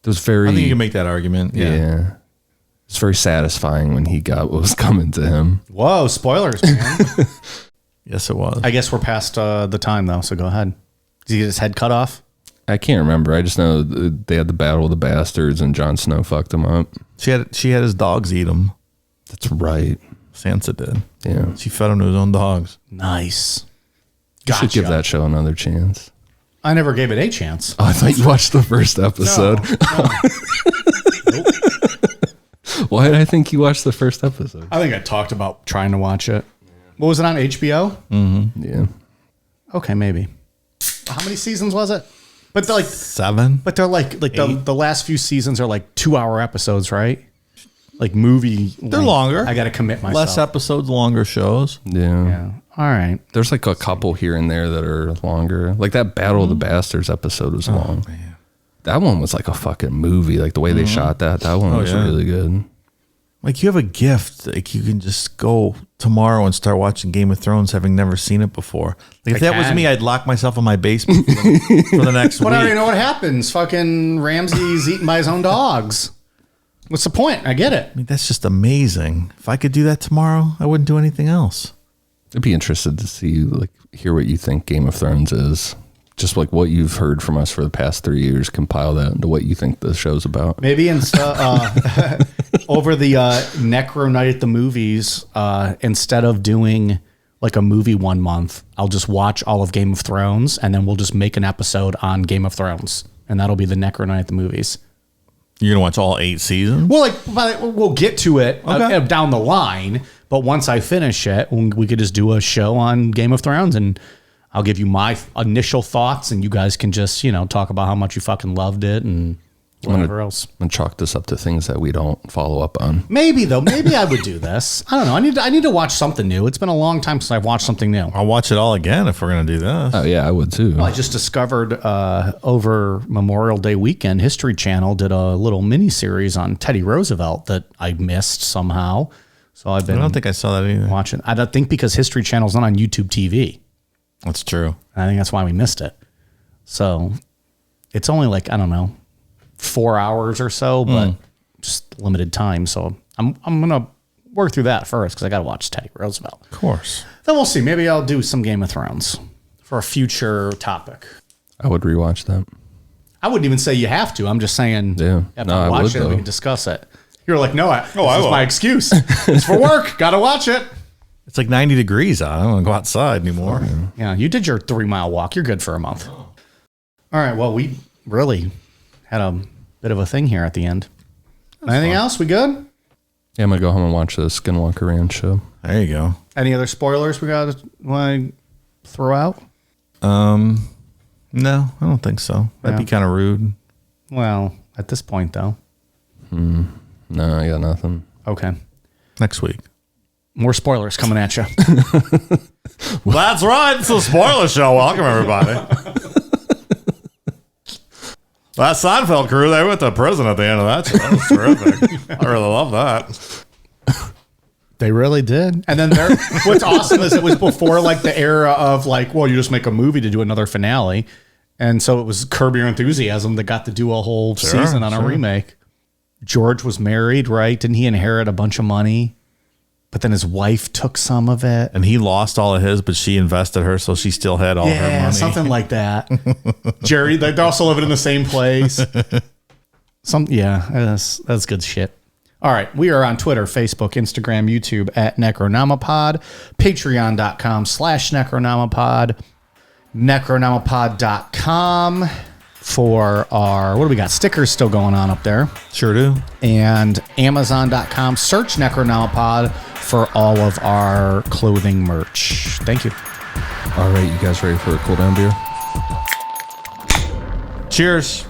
was very. I think you can make that argument. yeah. It's very satisfying when he got what was coming to him. Whoa, spoilers, man. Yes, it was. I guess we're past the time, though, so go ahead. Did he get his head cut off? I can't remember. I just know they had the Battle of the Bastards and Jon Snow fucked him up. She had his dogs eat him. That's right. Sansa did. Yeah. She fed him to his own dogs. Nice. You should give that show another chance. I never gave it a chance. Oh, I thought you watched the first episode. Why did I think you watched the first episode? I think I talked about trying to watch it. What was it on HBO? Yeah. Okay, maybe. How many seasons was it? But they're like, 7. but they're like the last few seasons are like 2-hour episodes, right? Like movie. They're longer. I got to commit myself. Less episodes, longer shows. Yeah. Yeah. All right. There's like a couple here and there that are longer. Like that Battle of the Bastards episode was long. Man. That one was like a fucking movie. Like the way they shot that one was yeah. really good. Like you have a gift. Like you can just go tomorrow and start watching Game of Thrones, having never seen it before. Like if that was can. me, I'd lock myself in my basement for the next But I week. already know what happens. Fucking Ramsey's eaten by his own dogs. What's the point? I get it. I mean, that's just amazing. If I could do that tomorrow, I wouldn't do anything else. I'd be interested to see, like, hear what you think Game of Thrones is. Just like what you've heard from us for the past 3 years, compile that into what you think the show's about. Maybe over the Necro Night at the Movies, instead of doing like a movie 1 month, I'll just watch all of Game of Thrones and then we'll just make an episode on Game of Thrones. And that'll be the Necro Night at the Movies. You're gonna watch all 8 seasons? Well, we'll get to it Okay. down the line. But once I finish it, we could just do a show on Game of Thrones and I'll give you my initial thoughts and you guys can just, talk about how much you fucking loved it and whatever else. I'm going to chalk this up to things that we don't follow up on. Maybe, though. Maybe I would do this. I don't know. I need to watch something new. It's been a long time since I've watched something new. I'll watch it all again if we're going to do this. Oh, yeah, I would too. Well, I just discovered over Memorial Day weekend, History Channel did a little mini series on Teddy Roosevelt that I missed somehow. So I've been. I don't think I saw that either. Watching. I don't think because History Channel's not on YouTube TV. That's true. I think that's why we missed it. So it's only like, I don't know, 4 hours or so, but just limited time. So I'm going to work through that first because I got to watch Teddy Roosevelt. Of course. Then we'll see. Maybe I'll do some Game of Thrones for a future topic. I would rewatch that. I wouldn't even say you have to. I'm just saying, Yeah. if No, I I watch would, it, though. we can discuss it. You're like, no, this I is will. my excuse. It's for work. Got to watch it. It's like 90 degrees out. I don't want to go outside anymore. Yeah, you did your 3-mile walk. You're good for a month. All right. Well, we really had a bit of a thing here at the end. Anything else? We good? Yeah, I'm going to go home and watch the Skinwalker Ranch show. There you go. Any other spoilers we got to throw out? No, I don't think so. That'd Yeah. be kind of rude. Well, at this point, though. No, I got nothing. Okay. Next week. More spoilers coming at you. That's right. It's a spoiler show. Welcome, everybody. That Seinfeld crew, they went to prison at the end of that show. That was terrific. I really love that. They really did. And then what's awesome is it was before like the era of like, well, you just make a movie to do another finale. And so it was Curb Your Enthusiasm that got to do a whole season on a remake. George was married, right? Didn't he inherit a bunch of money? But then his wife took some of it. And he lost all of his, but she invested her, so she still had all her Yeah, money. something like that. Jerry, they're also living in the same place. That's good shit. All right, we are on Twitter, Facebook, Instagram, YouTube at Necronomipod, patreon.com/Necronomipod, necronomipod.com for our, what do we got? Stickers still going on up there. Sure do. And amazon.com, search Necronomipod for all of our clothing merch. Thank you. All right, you guys ready for a cool down beer? Cheers.